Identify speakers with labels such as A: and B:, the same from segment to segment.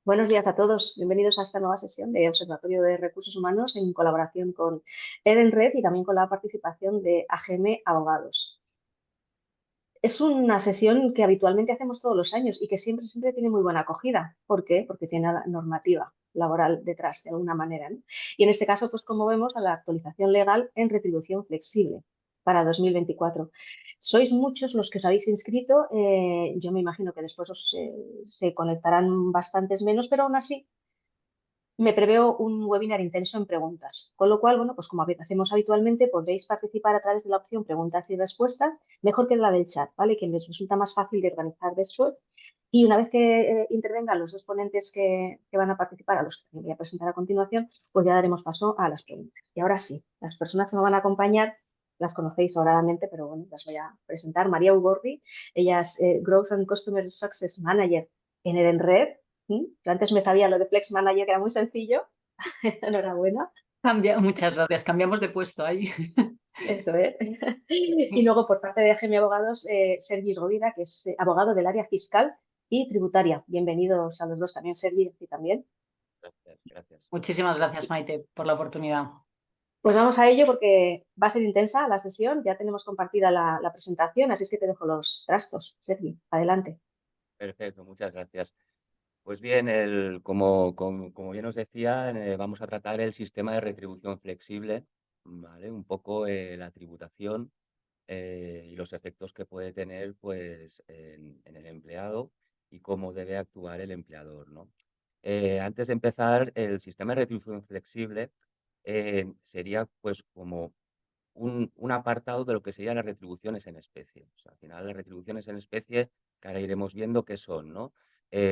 A: Buenos días a todos. Bienvenidos a esta nueva sesión de Observatorio de Recursos Humanos en colaboración con Edenred y también con la participación de AGM Abogados. Es una sesión que habitualmente hacemos todos los años y que siempre tiene muy buena acogida. ¿Por qué? Porque tiene la normativa laboral detrás, de alguna manera, ¿no? Y en este caso, pues como vemos, a la actualización legal en retribución flexible para 2024. Sois muchos los que os habéis inscrito. Yo me imagino que después se conectarán bastantes menos, pero aún así me preveo un webinar intenso en preguntas, con lo cual, bueno, pues como hacemos habitualmente, podréis participar a través de la opción preguntas y respuestas, mejor que la del chat, ¿vale? Que les resulta más fácil de organizar después. Y una vez que intervengan los dos ponentes que van a participar, a los que voy a presentar a continuación, pues ya daremos paso a las preguntas. Y ahora sí, las personas que me van a acompañar las conocéis sobradamente, pero bueno, las voy a presentar. María Ugorri, ella es Growth and Customer Success Manager en Edenred. Yo antes me sabía lo de Flex Manager, que era muy sencillo. Enhorabuena.
B: Muchas gracias. Cambiamos de puesto ahí.
A: Eso es. Y luego, por parte de AGM Abogados, Sergi Rovira, que es abogado del área fiscal y tributaria. Bienvenidos a los dos también, Sergi, y también.
C: Gracias, gracias.
B: Muchísimas gracias, Maite, por la oportunidad.
A: Pues vamos a ello porque va a ser intensa la sesión. Ya tenemos compartida la presentación, así es que te dejo los trastos. Sergi, adelante.
C: Perfecto, muchas gracias. Pues bien, como bien os decía, vamos a tratar el sistema de retribución flexible, ¿vale? Un poco la tributación y los efectos que puede tener pues, en el empleado y cómo debe actuar el empleador, ¿no? Antes de empezar, el sistema de retribución flexible sería pues como un apartado de lo que serían las retribuciones en especie. O sea, al final las retribuciones en especie, que ahora iremos viendo qué son, ¿no?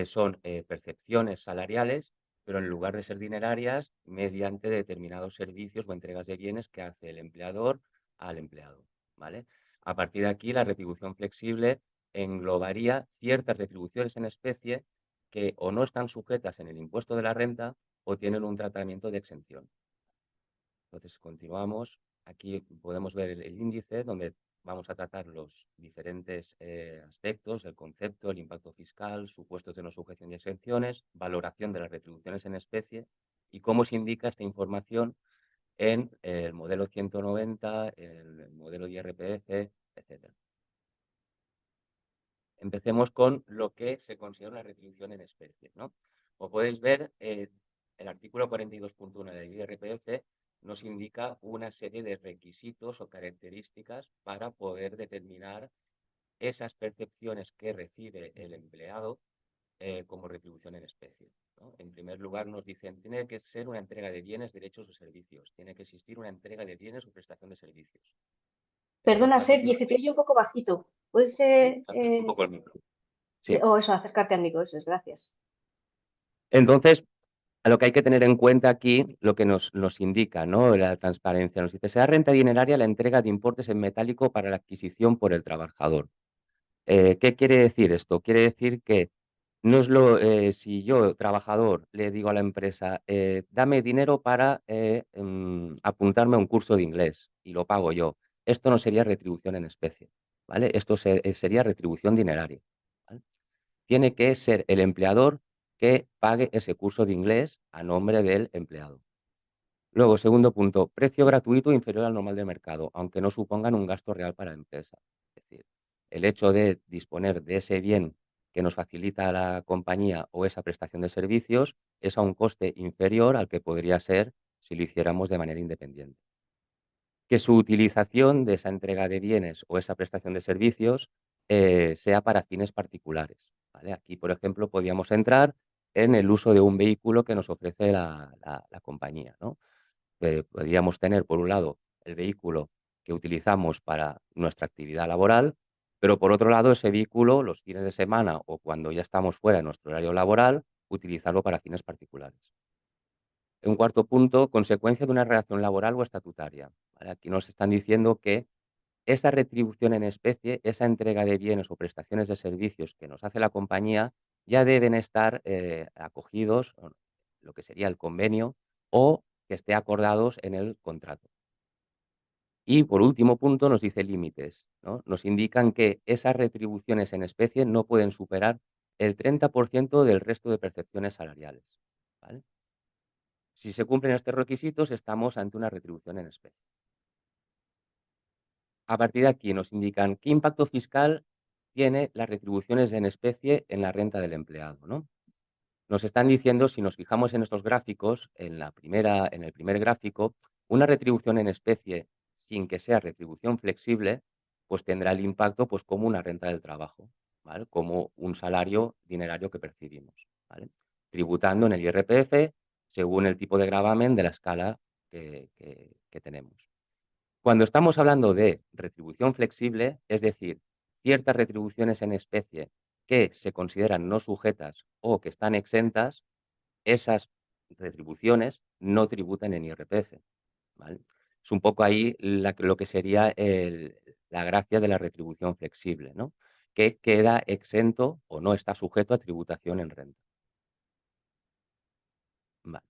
C: Son percepciones salariales, pero en lugar de ser dinerarias, mediante determinados servicios o entregas de bienes que hace el empleador al empleado, ¿vale? A partir de aquí, la retribución flexible englobaría ciertas retribuciones en especie que o no están sujetas en el impuesto de la renta o tienen un tratamiento de exención. Entonces, continuamos. Aquí podemos ver el índice donde vamos a tratar los diferentes aspectos, el concepto, el impacto fiscal, supuestos de no sujeción y exenciones, valoración de las retribuciones en especie y cómo se indica esta información en el modelo 190, el modelo IRPF, etcétera. Empecemos con lo que se considera una retribución en especie, ¿no? Como podéis ver, el artículo 42.1 de la IRPF nos indica una serie de requisitos o características para poder determinar esas percepciones que recibe el empleado como retribución en especie, ¿no? En primer lugar, nos dicen, tiene que ser una entrega de bienes, derechos o servicios, tiene que existir una entrega de bienes o prestación de servicios.
A: Perdona,
C: Entonces, a
A: Sergi, se te
C: continuación,
A: oye un poco bajito. ¿Puedes,
C: sí, acerco un poco el micro. Sí.
A: o eso, acercarte al micro? Eso es, gracias.
C: Entonces, a lo que hay que tener en cuenta aquí, lo que nos indica, ¿no? La transparencia. Nos dice, sea renta dineraria la entrega de importes en metálico para la adquisición por el trabajador. ¿Qué quiere decir esto? Quiere decir que no es si yo, trabajador, le digo a la empresa, dame dinero para apuntarme a un curso de inglés y lo pago yo. Esto no sería retribución en especie, ¿vale? Esto sería retribución dineraria, ¿vale? Tiene que ser el empleador que pague ese curso de inglés a nombre del empleado. Luego, segundo punto, precio gratuito inferior al normal de mercado, aunque no supongan un gasto real para la empresa. Es decir, el hecho de disponer de ese bien que nos facilita la compañía o esa prestación de servicios es a un coste inferior al que podría ser si lo hiciéramos de manera independiente. Que su utilización de esa entrega de bienes o esa prestación de servicios sea para fines particulares, ¿vale? Aquí, por ejemplo, podríamos entrar en el uso de un vehículo que nos ofrece la compañía, ¿no? Podríamos tener, por un lado, el vehículo que utilizamos para nuestra actividad laboral, pero por otro lado, ese vehículo, los fines de semana o cuando ya estamos fuera de nuestro horario laboral, utilizarlo para fines particulares. Un cuarto punto, consecuencia de una relación laboral o estatutaria, ¿vale? Aquí nos están diciendo que esa retribución en especie, esa entrega de bienes o prestaciones de servicios que nos hace la compañía, ya deben estar acogidos, o lo que sería el convenio, o que esté acordados en el contrato. Y por último punto nos dice límites, ¿no? Nos indican que esas retribuciones en especie no pueden superar el 30% del resto de percepciones salariales, ¿vale? Si se cumplen estos requisitos, estamos ante una retribución en especie. A partir de aquí nos indican qué impacto fiscal tiene las retribuciones en especie en la renta del empleado, ¿no? Nos están diciendo, si nos fijamos en estos gráficos, en el primer gráfico, una retribución en especie sin que sea retribución flexible, pues tendrá el impacto pues como una renta del trabajo, ¿vale? Como un salario dinerario que percibimos, ¿vale? Tributando en el IRPF según el tipo de gravamen de la escala que tenemos. Cuando estamos hablando de retribución flexible, es decir, ciertas retribuciones en especie que se consideran no sujetas o que están exentas, esas retribuciones no tributan en IRPF, ¿vale? Es un poco ahí lo que sería la gracia de la retribución flexible, ¿no? Que queda exento o no está sujeto a tributación en renta. Vale.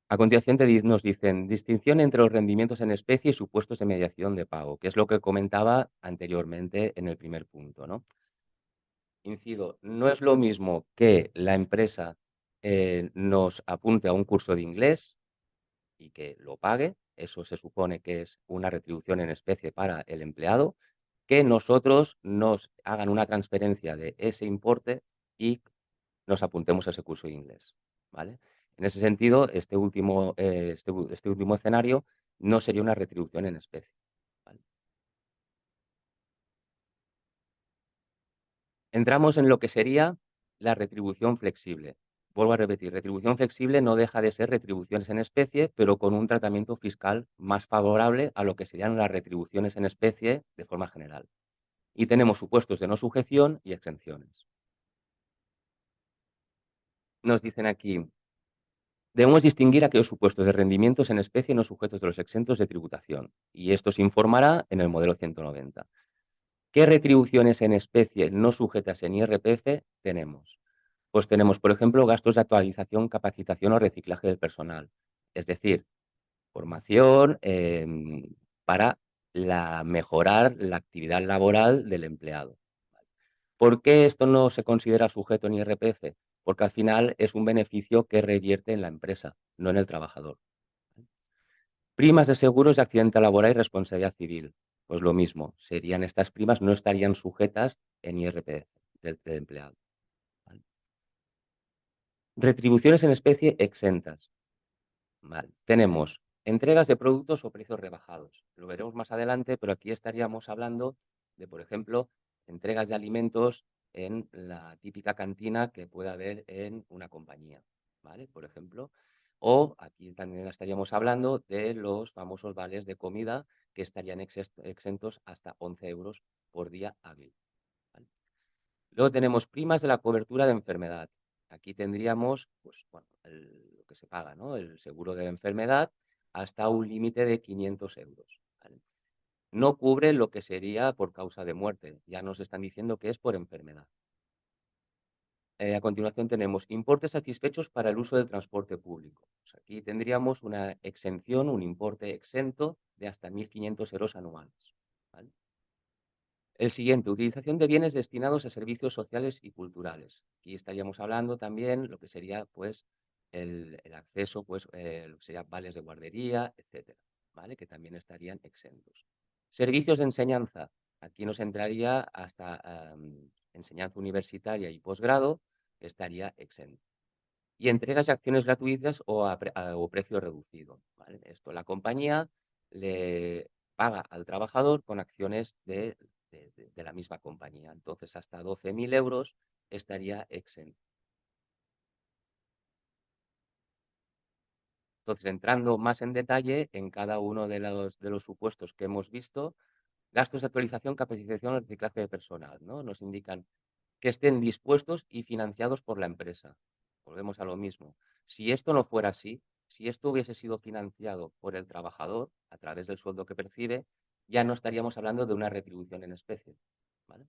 C: A continuación nos dicen distinción entre los rendimientos en especie y supuestos de mediación de pago, que es lo que comentaba anteriormente en el primer punto, ¿no? Incido, no es lo mismo que la empresa nos apunte a un curso de inglés y que lo pague, eso se supone que es una retribución en especie para el empleado, que nosotros nos hagan una transferencia de ese importe y nos apuntemos a ese curso de inglés, ¿vale? En ese sentido, este último escenario no sería una retribución en especie, ¿vale? Entramos en lo que sería la retribución flexible. Vuelvo a repetir, retribución flexible no deja de ser retribuciones en especie, pero con un tratamiento fiscal más favorable a lo que serían las retribuciones en especie de forma general. Y tenemos supuestos de no sujeción y exenciones. Nos dicen aquí, debemos distinguir aquellos supuestos de rendimientos en especie no sujetos de los exentos de tributación, y esto se informará en el modelo 190. ¿Qué retribuciones en especie no sujetas en IRPF tenemos? Pues tenemos, por ejemplo, gastos de actualización, capacitación o reciclaje del personal, es decir, formación para mejorar la actividad laboral del empleado. ¿Por qué esto no se considera sujeto en IRPF? Porque al final es un beneficio que revierte en la empresa, no en el trabajador. Primas de seguros de accidente laboral y responsabilidad civil. Pues lo mismo, estas primas no estarían sujetas en IRPF del empleado. ¿Vale? Retribuciones en especie exentas. Vale. Tenemos entregas de productos o precios rebajados. Lo veremos más adelante, pero aquí estaríamos hablando de, por ejemplo, entregas de alimentos en la típica cantina que pueda haber en una compañía, ¿vale? Por ejemplo. O aquí también estaríamos hablando de los famosos vales de comida que estarían exentos hasta 11 euros por día hábil, ¿vale? Luego tenemos primas de la cobertura de enfermedad. Aquí tendríamos, pues, bueno, lo que se paga, ¿no? El seguro de enfermedad hasta un límite de 500 euros, ¿vale? No cubre lo que sería por causa de muerte. Ya nos están diciendo que es por enfermedad. A continuación tenemos importes satisfechos para el uso del transporte público. Pues aquí tendríamos una exención, un importe exento de hasta 1.500 euros anuales, ¿vale? El siguiente, utilización de bienes destinados a servicios sociales y culturales. Aquí estaríamos hablando también lo que sería pues el acceso, pues lo que sería vales de guardería, etcétera, ¿vale? Que también estarían exentos. Servicios de enseñanza. Aquí nos entraría hasta enseñanza universitaria y posgrado, estaría exento. Y entregas de acciones gratuitas o precio reducido, ¿vale? Esto la compañía le paga al trabajador con acciones de la misma compañía. Entonces, hasta 12.000 euros estaría exento. Entonces, entrando más en detalle en cada uno de los supuestos que hemos visto, gastos de actualización, capacitación o reciclaje de personal, ¿no? Nos indican que estén dispuestos y financiados por la empresa. Volvemos a lo mismo. Si esto no fuera así, si esto hubiese sido financiado por el trabajador a través del sueldo que percibe, ya no estaríamos hablando de una retribución en especie, ¿vale?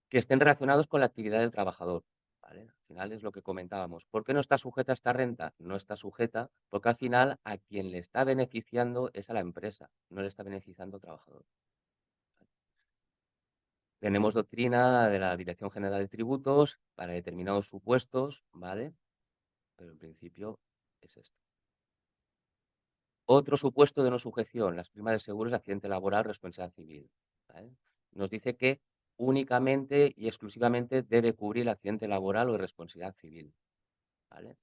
C: Que estén relacionados con la actividad del trabajador, ¿vale? Al final es lo que comentábamos. ¿Por qué no está sujeta esta renta? No está sujeta porque al final a quien le está beneficiando es a la empresa, no le está beneficiando al trabajador. tenemos doctrina de la Dirección General de Tributos para determinados supuestos, ¿vale? Pero en principio es esto. Otro supuesto de no sujeción, las primas de seguros de accidente laboral, responsabilidad civil, ¿vale? Nos dice que únicamente y exclusivamente debe cubrir el accidente laboral o responsabilidad civil, ¿vale?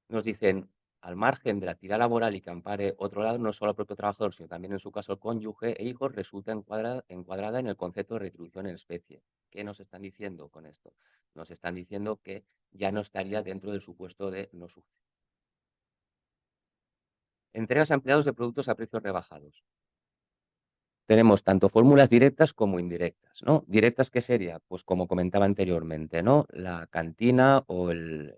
C: Nos dicen, al margen de la actividad laboral y que ampare otro lado, no solo al propio trabajador, sino también en su caso el cónyuge e hijos, resulta encuadrada en el concepto de retribución en especie. ¿Qué nos están diciendo con esto? Nos están diciendo que ya no estaría dentro del supuesto de no sujeción. Entregas a empleados de productos a precios rebajados. Tenemos tanto fórmulas directas como indirectas, ¿no? Directas, ¿qué sería? Pues como comentaba anteriormente, ¿no? La cantina o el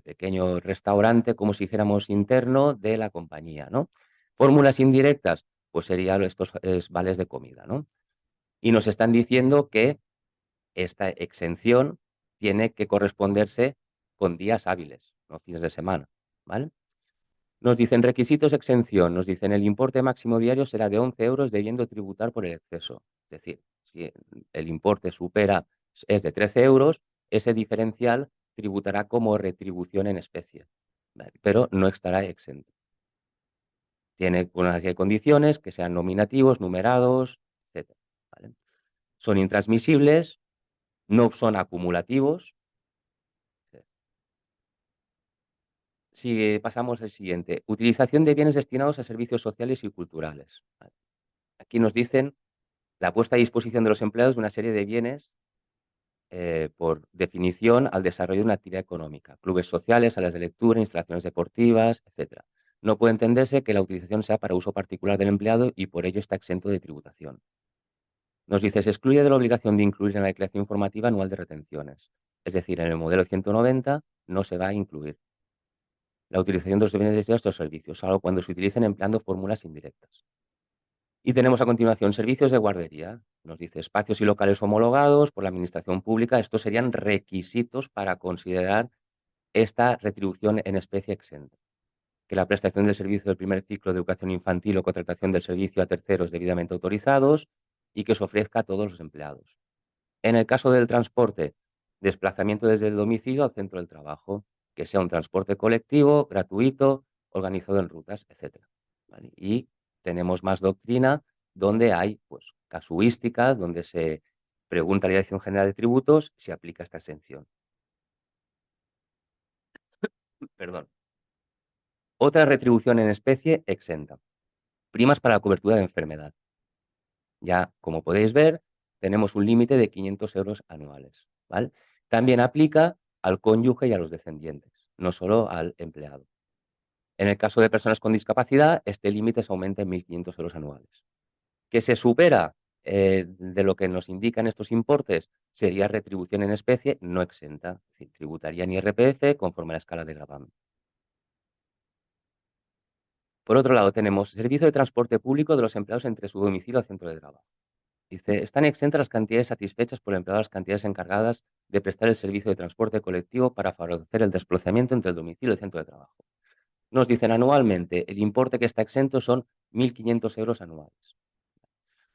C: pequeño restaurante, como si dijéramos interno de la compañía, ¿no? Fórmulas indirectas, pues serían estos vales de comida, ¿no? Y nos están diciendo que esta exención tiene que corresponderse con días hábiles, no fines de semana, ¿vale? Nos dicen requisitos de exención, nos dicen el importe máximo diario será de 11 euros debiendo tributar por el exceso. Es decir, si el importe es de 13 euros, ese diferencial tributará como retribución en especie, ¿vale? Pero no estará exento. Tiene una serie de condiciones que sean nominativos, numerados, etc. ¿Vale? Son intransmisibles, no son acumulativos. Si pasamos al siguiente, utilización de bienes destinados a servicios sociales y culturales. ¿Vale? Aquí nos dicen la puesta a disposición de los empleados de una serie de bienes, por definición, al desarrollo de una actividad económica, clubes sociales, salas de lectura, instalaciones deportivas, etc. No puede entenderse que la utilización sea para uso particular del empleado y por ello está exento de tributación. Nos dice, se excluye de la obligación de incluir en la declaración informativa anual de retenciones. Es decir, en el modelo 190 no se va a incluir la utilización de los bienes destinados a estos servicios, salvo cuando se utilicen empleando fórmulas indirectas. Y tenemos a continuación servicios de guardería. Nos dice espacios y locales homologados por la administración pública. Estos serían requisitos para considerar esta retribución en especie exenta. Que la prestación del servicio del primer ciclo de educación infantil o contratación del servicio a terceros debidamente autorizados y que se ofrezca a todos los empleados. En el caso del transporte, desplazamiento desde el domicilio al centro del trabajo, que sea un transporte colectivo, gratuito, organizado en rutas, etc. ¿Vale? Y tenemos más doctrina donde hay pues, casuísticas, donde se pregunta a la Dirección General de Tributos si aplica esta exención. Perdón. Otra retribución en especie exenta. Primas para la cobertura de enfermedad. Ya, como podéis ver, tenemos un límite de 500 euros anuales, ¿vale? También aplica al cónyuge y a los descendientes, no solo al empleado. En el caso de personas con discapacidad, este límite se aumenta en 1.500 euros anuales. ¿Que se supera de lo que nos indican estos importes? Sería retribución en especie no exenta, es decir, tributaría en IRPF conforme a la escala de gravamen. Por otro lado, tenemos servicio de transporte público de los empleados entre su domicilio y el centro de trabajo. Dice, están exentas las cantidades satisfechas por el empleado, las cantidades encargadas de prestar el servicio de transporte colectivo para favorecer el desplazamiento entre el domicilio y el centro de trabajo. Nos dicen anualmente, el importe que está exento son 1.500 euros anuales.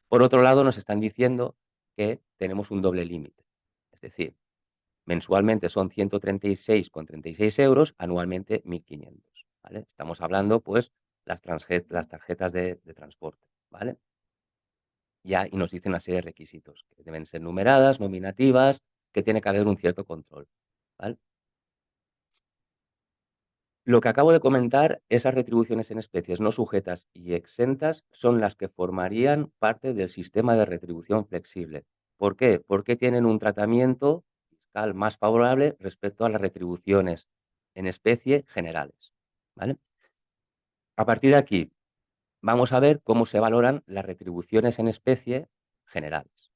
C: Por otro lado, nos están diciendo que tenemos un doble límite. Es decir, mensualmente son 136,36 euros, anualmente 1.500. ¿Vale? Estamos hablando, pues, las tarjetas de transporte. ¿Vale? Ya, y nos dice una serie de requisitos, que deben ser numeradas, nominativas, que tiene que haber un cierto control, ¿vale? Lo que acabo de comentar, esas retribuciones en especies no sujetas y exentas son las que formarían parte del sistema de retribución flexible. ¿Por qué? Porque tienen un tratamiento fiscal más favorable respecto a las retribuciones en especie generales, ¿vale? A partir de aquí, vamos a ver cómo se valoran las retribuciones en especie generales.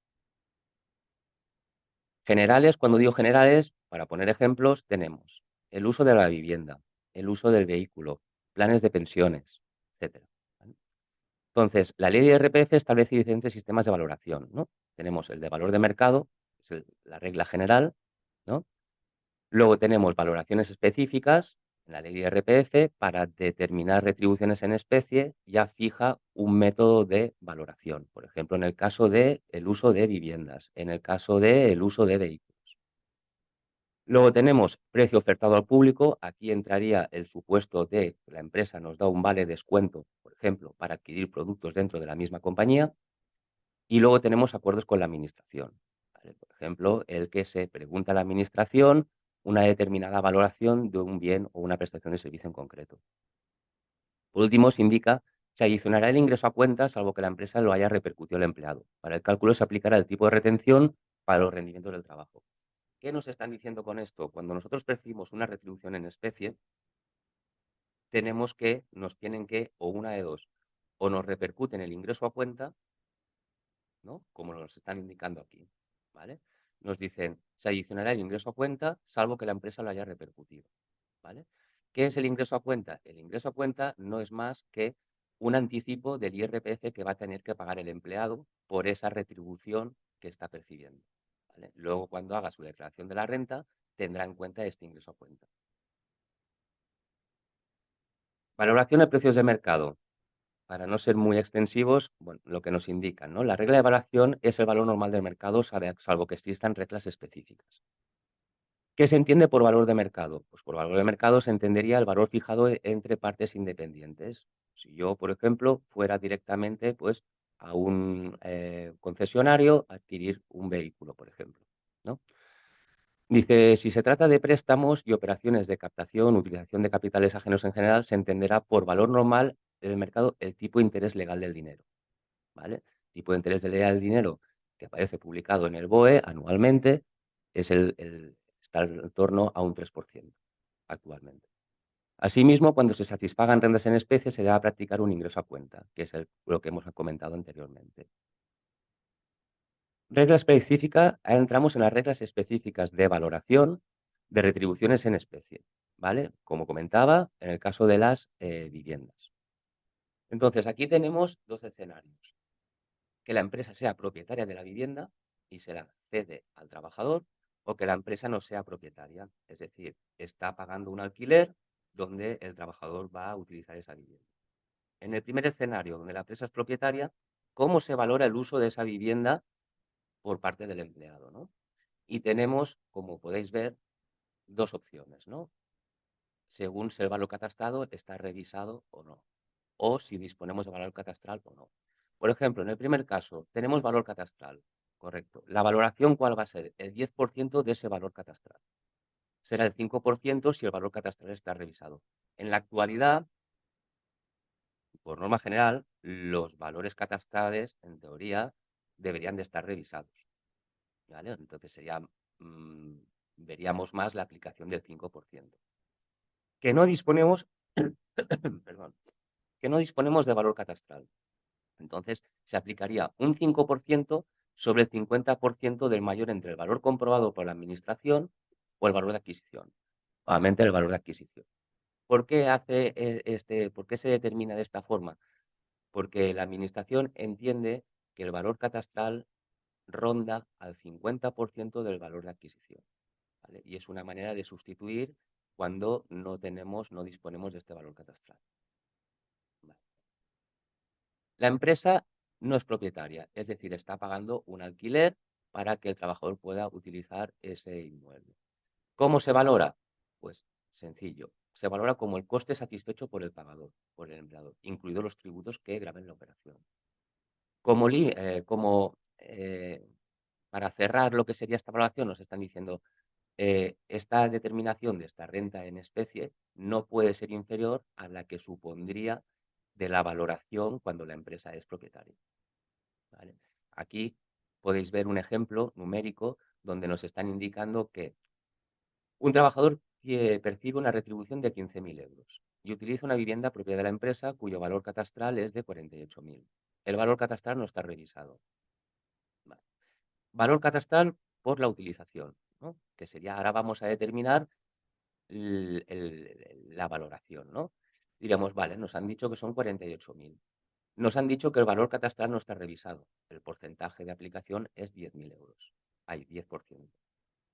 C: Generales, cuando digo generales, para poner ejemplos, tenemos el uso de la vivienda, el uso del vehículo, planes de pensiones, etcétera, ¿vale? Entonces, la ley de IRPF establece diferentes sistemas de valoración, ¿no? Tenemos el de valor de mercado, es la regla general, ¿no? Luego tenemos valoraciones específicas en la ley de IRPF para determinar retribuciones en especie, ya fija un método de valoración. Por ejemplo, en el caso del uso de viviendas, en el caso del uso de vehículos. Luego tenemos precio ofertado al público. Aquí entraría el supuesto de que la empresa nos da un vale descuento, por ejemplo, para adquirir productos dentro de la misma compañía. Y luego tenemos acuerdos con la administración, ¿vale? Por ejemplo, el que se pregunta a la administración una determinada valoración de un bien o una prestación de servicio en concreto. Por último, se indica: se adicionará el ingreso a cuenta salvo que la empresa lo haya repercutido al empleado. Para el cálculo se aplicará el tipo de retención para los rendimientos del trabajo. ¿Qué nos están diciendo con esto? Cuando nosotros percibimos una retribución en especie, nos tienen que, o una de dos, o nos repercuten el ingreso a cuenta, ¿no? Como nos están indicando aquí, ¿vale? Nos dicen: se adicionará el ingreso a cuenta salvo que la empresa lo haya repercutido, ¿vale? ¿Qué es el ingreso a cuenta? El ingreso a cuenta no es más que un anticipo del IRPF que va a tener que pagar el empleado por esa retribución que está percibiendo, ¿vale? Luego, cuando haga su declaración de la renta, tendrá en cuenta este ingreso a cuenta. Valoración de precios de mercado. Para no ser muy extensivos, bueno, lo que nos indican, ¿no? La regla de evaluación es el valor normal del mercado, salvo que existan reglas específicas. ¿Qué se entiende por valor de mercado? Pues por valor de mercado se entendería el valor fijado entre partes independientes. Si yo, por ejemplo, fuera directamente, pues, a un concesionario a adquirir un vehículo, por ejemplo, ¿no? Dice: si se trata de préstamos y operaciones de captación, utilización de capitales ajenos en general, se entenderá por valor normal del mercado el tipo de interés legal del dinero, ¿vale? Tipo de interés legal del dinero que aparece publicado en el BOE anualmente está en torno a un 3% actualmente. Asimismo, cuando se satisfagan rentas en especie, se debe practicar un ingreso a cuenta, que es lo que hemos comentado anteriormente. Regla específica, entramos en las reglas específicas de valoración de retribuciones en especie, ¿vale? Como comentaba, en el caso de las viviendas. Entonces, aquí tenemos dos escenarios: que la empresa sea propietaria de la vivienda y se la cede al trabajador, o que la empresa no sea propietaria, es decir, está pagando un alquiler donde el trabajador va a utilizar esa vivienda. En el primer escenario, donde la empresa es propietaria, ¿cómo se valora el uso de esa vivienda por parte del empleado, ¿no? Y tenemos, como podéis ver, dos opciones, ¿no? Según si el valor catastrado está revisado o no, o si disponemos de valor catastral o no. Por ejemplo, en el primer caso, tenemos valor catastral, correcto. ¿La valoración cuál va a ser? El 10% de ese valor catastral. Será el 5% si el valor catastral está revisado. En la actualidad, por norma general, los valores catastrales, en teoría, deberían de estar revisados, ¿vale? Entonces veríamos más la aplicación del 5%. Que no disponemos, perdón, que no disponemos de valor catastral. Entonces, se aplicaría un 5% sobre el 50% del mayor entre el valor comprobado por la administración o el valor de adquisición. Nuevamente, el valor de adquisición. ¿Por qué por qué se determina de esta forma? Porque la administración entiende que el valor catastral ronda al 50% del valor de adquisición, ¿vale? Y es una manera de sustituir cuando no disponemos de este valor catastral. Vale. La empresa no es propietaria, es decir, está pagando un alquiler para que el trabajador pueda utilizar ese inmueble. ¿Cómo se valora? Pues sencillo, se valora como el coste satisfecho por el pagador, por el empleador, incluidos los tributos que graven la operación. Para cerrar lo que sería esta valoración, nos están diciendo: esta determinación de esta renta en especie no puede ser inferior a la que supondría de la valoración cuando la empresa es propietaria, ¿vale? Aquí podéis ver un ejemplo numérico donde nos están indicando que un trabajador percibe una retribución de 15.000 euros y utiliza una vivienda propiedad de la empresa cuyo valor catastral es de 48.000. El valor catastral no está revisado. Vale. Valor catastral por la utilización, ¿no? Que sería, ahora vamos a determinar la valoración, ¿no? Diremos: vale, nos han dicho que son 48.000. Nos han dicho que el valor catastral no está revisado. El porcentaje de aplicación es 10.000 euros. Hay 10%.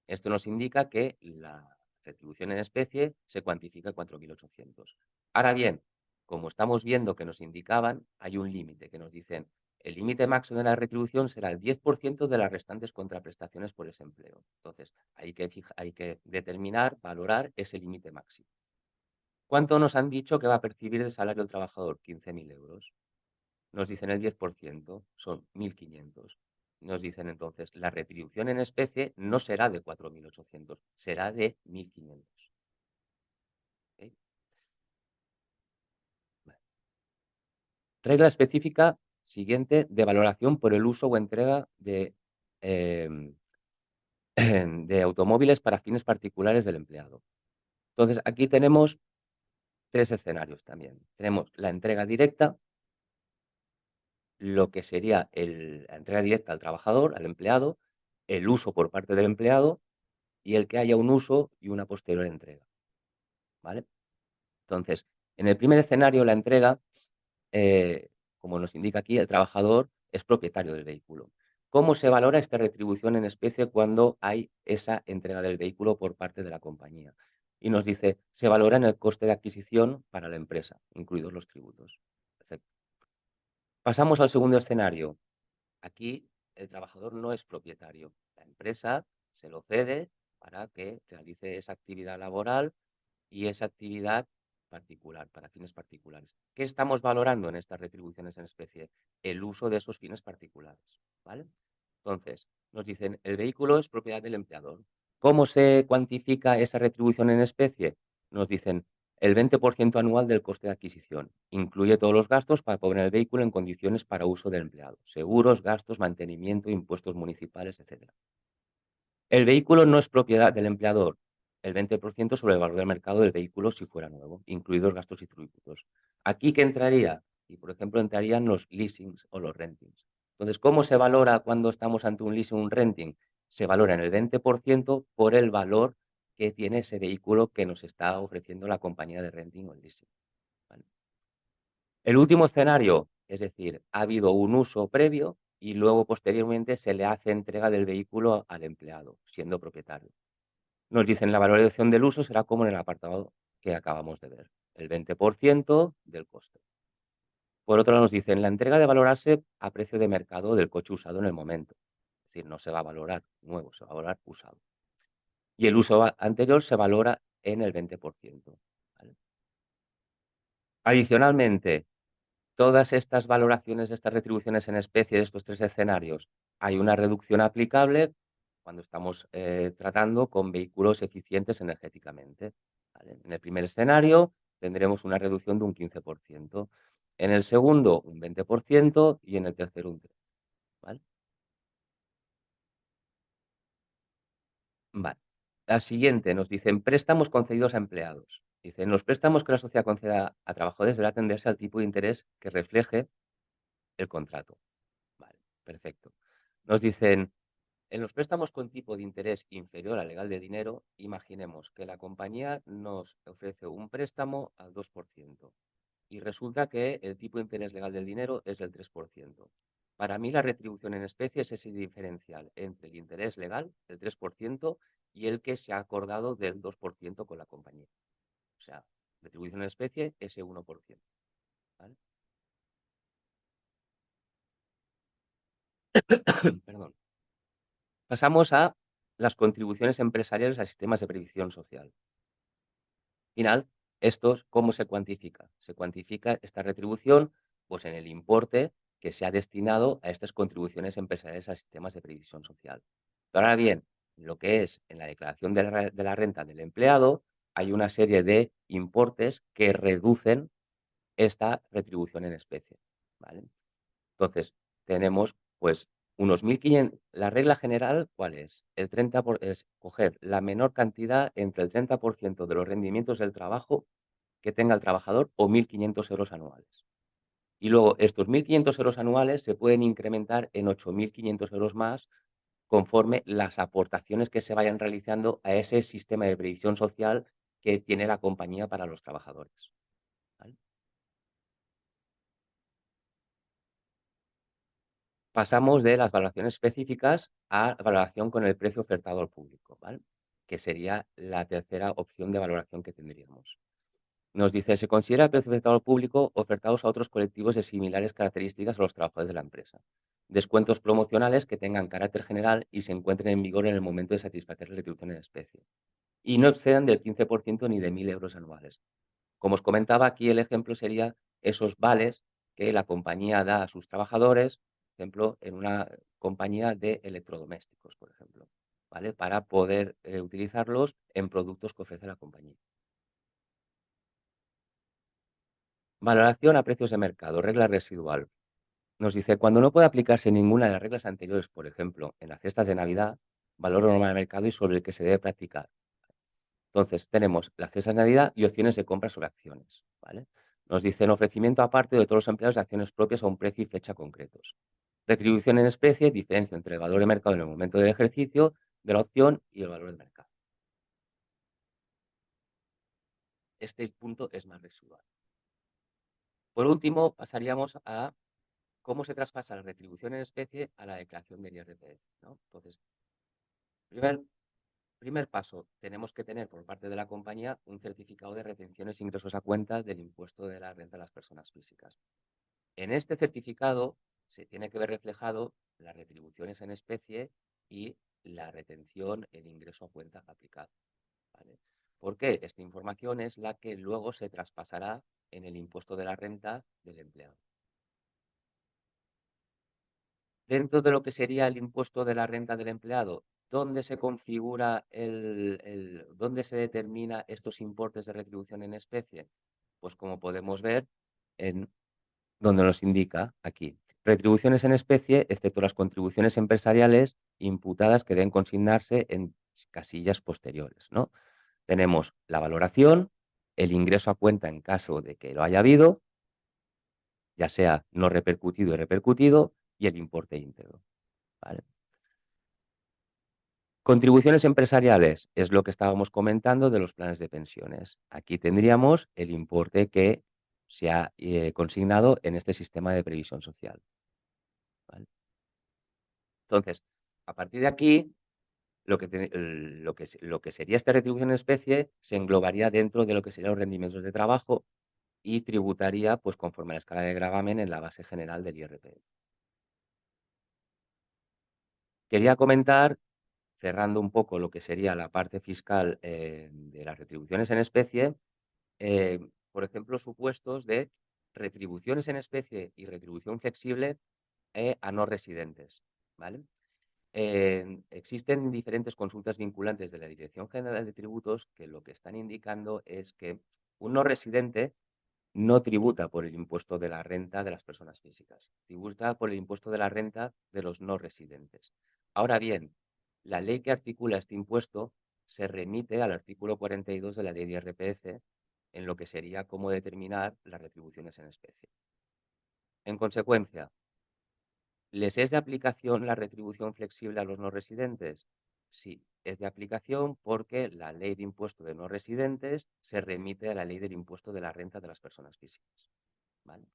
C: Esto nos indica que la retribución en especie se cuantifica en 4.800. Ahora bien, como estamos viendo que nos indicaban, hay un límite que nos dicen, el límite máximo de la retribución será el 10% de las restantes contraprestaciones por ese empleo. Entonces, hay que determinar, valorar ese límite máximo. ¿Cuánto nos han dicho que va a percibir de salario el trabajador? 15.000 euros. Nos dicen el 10%, son 1.500. Nos dicen entonces, la retribución en especie no será de 4.800, será de 1.500. ¿Ok? Vale. Regla específica siguiente de valoración por el uso o entrega em, de automóviles para fines particulares del empleado. Entonces, aquí tenemos 3 escenarios también. Tenemos la entrega directa, lo que sería la entrega directa al trabajador, al empleado, el uso por parte del empleado y el que haya un uso y una posterior entrega, ¿vale? Entonces, en el primer escenario, la entrega, como nos indica aquí, el trabajador es propietario del vehículo. ¿Cómo se valora esta retribución en especie cuando hay esa entrega del vehículo por parte de la compañía? Y nos dice, se valora en el coste de adquisición para la empresa, incluidos los tributos. Perfecto. Pasamos al segundo escenario. Aquí el trabajador no es propietario. La empresa se lo cede para que realice esa actividad laboral y esa actividad particular, para fines particulares. ¿Qué estamos valorando en estas retribuciones en especie? El uso de esos fines particulares, ¿vale? Entonces, nos dicen, el vehículo es propiedad del empleador. ¿Cómo se cuantifica esa retribución en especie? Nos dicen, el 20% anual del coste de adquisición. Incluye todos los gastos para poner el vehículo en condiciones para uso del empleado. Seguros, gastos, mantenimiento, impuestos municipales, etc. El vehículo no es propiedad del empleador. El 20% sobre el valor del mercado del vehículo si fuera nuevo, incluidos gastos y tributos. Aquí, ¿qué entraría? Y, por ejemplo, entrarían los leasings o los rentings. Entonces, ¿cómo se valora cuando estamos ante un leasing o un renting? Se valora en el 20% por el valor que tiene ese vehículo que nos está ofreciendo la compañía de renting o el leasing, ¿vale? El último escenario, es decir, ha habido un uso previo y luego posteriormente se le hace entrega del vehículo al empleado, siendo propietario. Nos dicen la valoración del uso será como en el apartado que acabamos de ver, el 20% del coste. Por otro lado, nos dicen la entrega de valorarse a precio de mercado del coche usado en el momento. Es decir, no se va a valorar nuevo, se va a valorar usado. Y el uso anterior se valora en el 20%. ¿Vale? Adicionalmente, todas estas valoraciones de estas retribuciones en especie de estos 3 escenarios, hay una reducción aplicable cuando estamos tratando con vehículos eficientes energéticamente, ¿vale? En el primer escenario tendremos una reducción de un 15%, en el segundo un 20% y en el tercero un 30%, ¿vale? Vale. La siguiente nos dicen préstamos concedidos a empleados. Dicen, los préstamos que la sociedad conceda a trabajadores deberá atenderse al tipo de interés que refleje el contrato. Vale, perfecto. Nos dicen, en los préstamos con tipo de interés inferior al legal de dinero, imaginemos que la compañía nos ofrece un préstamo al 2% y resulta que el tipo de interés legal del dinero es del 3%. Para mí la retribución en especie es ese diferencial entre el interés legal, del 3%, y el que se ha acordado del 2% con la compañía. O sea, retribución en especie, ese 1%. ¿Vale? Perdón. Pasamos a las contribuciones empresariales a sistemas de previsión social. Al final, ¿cómo se cuantifica? Se cuantifica esta retribución pues, en el importe que se ha destinado a estas contribuciones empresariales a sistemas de previsión social. Ahora bien, lo que es en la declaración de la renta del empleado, hay una serie de importes que reducen esta retribución en especie, ¿vale? Entonces, tenemos, pues, unos 1.500. La regla general, ¿cuál es? Es coger la menor cantidad entre el 30% de los rendimientos del trabajo que tenga el trabajador o 1.500 euros anuales. Y luego estos 1.500 euros anuales se pueden incrementar en 8.500 euros más conforme las aportaciones que se vayan realizando a ese sistema de previsión social que tiene la compañía para los trabajadores, ¿vale? Pasamos de las valoraciones específicas a valoración con el precio ofertado al público, ¿vale? Que sería la tercera opción de valoración que tendríamos. Nos dice, se considera precio ofertado al público ofertados a otros colectivos de similares características a los trabajadores de la empresa. Descuentos promocionales que tengan carácter general y se encuentren en vigor en el momento de satisfacer la retribución en especie. Y no excedan del 15% ni de 1.000 euros anuales. Como os comentaba, aquí el ejemplo sería esos vales que la compañía da a sus trabajadores, por ejemplo, en una compañía de electrodomésticos, por ejemplo, ¿vale? Para poder utilizarlos en productos que ofrece la compañía. Valoración a precios de mercado, regla residual. Nos dice, cuando no puede aplicarse ninguna de las reglas anteriores, por ejemplo, en las cestas de Navidad, valor normal de mercado y sobre el que se debe practicar. Entonces, tenemos las cestas de Navidad y opciones de compra sobre acciones, ¿vale? Nos dicen ofrecimiento aparte de todos los empleados de acciones propias a un precio y fecha concretos. Retribución en especie, diferencia entre el valor de mercado en el momento del ejercicio de la opción y el valor de mercado. Este punto es más residual. Por último, pasaríamos a cómo se traspasa la retribución en especie a la declaración del IRPF, ¿no? Entonces, primer paso, tenemos que tener por parte de la compañía un certificado de retenciones e ingresos a cuenta del impuesto de la renta de las personas físicas. En este certificado se tiene que ver reflejado las retribuciones en especie y la retención, el ingreso a cuenta aplicado, ¿vale? Porque esta información es la que luego se traspasará en el impuesto de la renta del empleado. Dentro de lo que sería el impuesto de la renta del empleado, ¿dónde se configura dónde se determina estos importes de retribución en especie? Pues como podemos ver en donde nos indica aquí, retribuciones en especie, excepto las contribuciones empresariales imputadas que deben consignarse en casillas posteriores, ¿no? Tenemos la valoración, el ingreso a cuenta en caso de que lo haya habido, ya sea no repercutido y repercutido, y el importe íntegro, ¿vale? Contribuciones empresariales es lo que estábamos comentando de los planes de pensiones. Aquí tendríamos el importe que se ha consignado en este sistema de previsión social, ¿vale? Entonces, a partir de aquí, lo que sería esta retribución en especie se englobaría dentro de lo que serían los rendimientos de trabajo y tributaría pues conforme a la escala de gravamen en la base general del IRPF. Quería comentar, cerrando un poco lo que sería la parte fiscal de las retribuciones en especie, por ejemplo, supuestos de retribuciones en especie y retribución flexible a no residentes, ¿vale? Existen diferentes consultas vinculantes de la Dirección General de Tributos que lo que están indicando es que un no residente no tributa por el impuesto de la renta de las personas físicas, tributa por el impuesto de la renta de los no residentes. Ahora bien, la ley que articula este impuesto se remite al artículo 42 de la ley de IRPF en lo que sería cómo determinar las retribuciones en especie. En consecuencia, ¿les es de aplicación la retribución flexible a los no residentes? Sí, es de aplicación porque la ley de impuesto de no residentes se remite a la ley del impuesto de la renta de las personas físicas, ¿vale?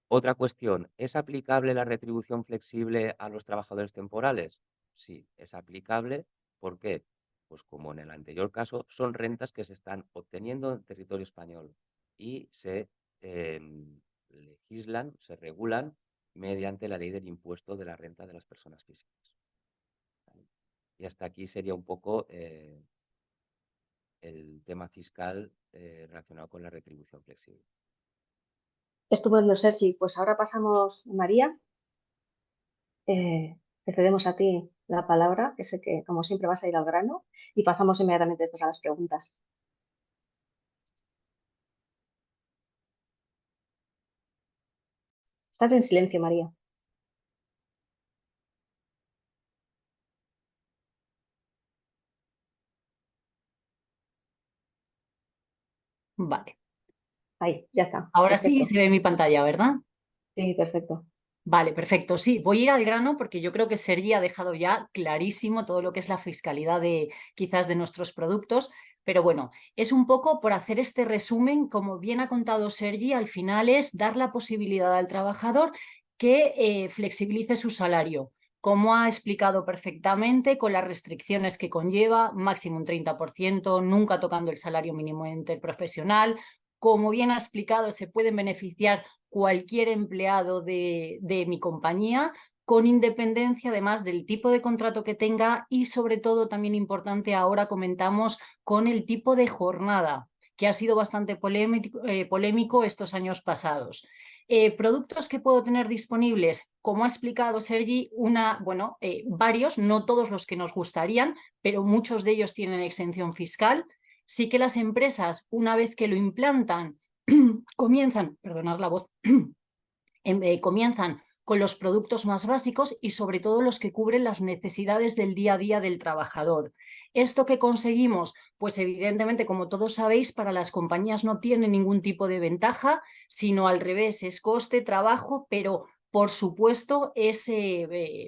C: Otra cuestión, ¿es aplicable la retribución flexible a los trabajadores temporales? Sí, es aplicable. ¿Por qué? Pues como en el anterior caso, son rentas que se están obteniendo en territorio español y se legislan, se regulan mediante la ley del impuesto de la renta de las personas físicas, ¿vale? Y hasta aquí sería un poco el tema fiscal relacionado con la retribución flexible.
A: Estupendo, Sergi. Pues ahora pasamos, María, te cedemos a ti la palabra, que sé que como siempre vas a ir al grano, y pasamos inmediatamente después a las preguntas. Estás en silencio, María.
B: Vale.
A: Ahí, ya está.
B: Ahora sí
A: Perfecto.
B: se ve mi pantalla, ¿verdad?
A: Sí, perfecto.
B: Vale, perfecto. Sí, voy a ir al grano porque yo creo que Sergi ha dejado ya clarísimo todo lo que es la fiscalidad de quizás de nuestros productos, pero bueno, es un poco por hacer este resumen, como bien ha contado Sergi, al final es dar la posibilidad al trabajador que flexibilice su salario como ha explicado perfectamente, con las restricciones que conlleva, máximo un 30%, nunca tocando el salario mínimo interprofesional. Como bien ha explicado, se pueden beneficiar cualquier empleado de mi compañía, con independencia además del tipo de contrato que tenga y sobre todo también importante, ahora comentamos, con el tipo de jornada, que ha sido bastante polémico estos años pasados. Productos que puedo tener disponibles, como ha explicado Sergi, varios, no todos los que nos gustarían, pero muchos de ellos tienen exención fiscal. Sí que las empresas, una vez que lo implantan, comienzan, perdonad la voz, comienzan con los productos más básicos y sobre todo los que cubren las necesidades del día a día del trabajador. ¿Esto que conseguimos? Pues evidentemente, como todos sabéis, para las compañías no tiene ningún tipo de ventaja, sino al revés, es coste, trabajo, pero por supuesto es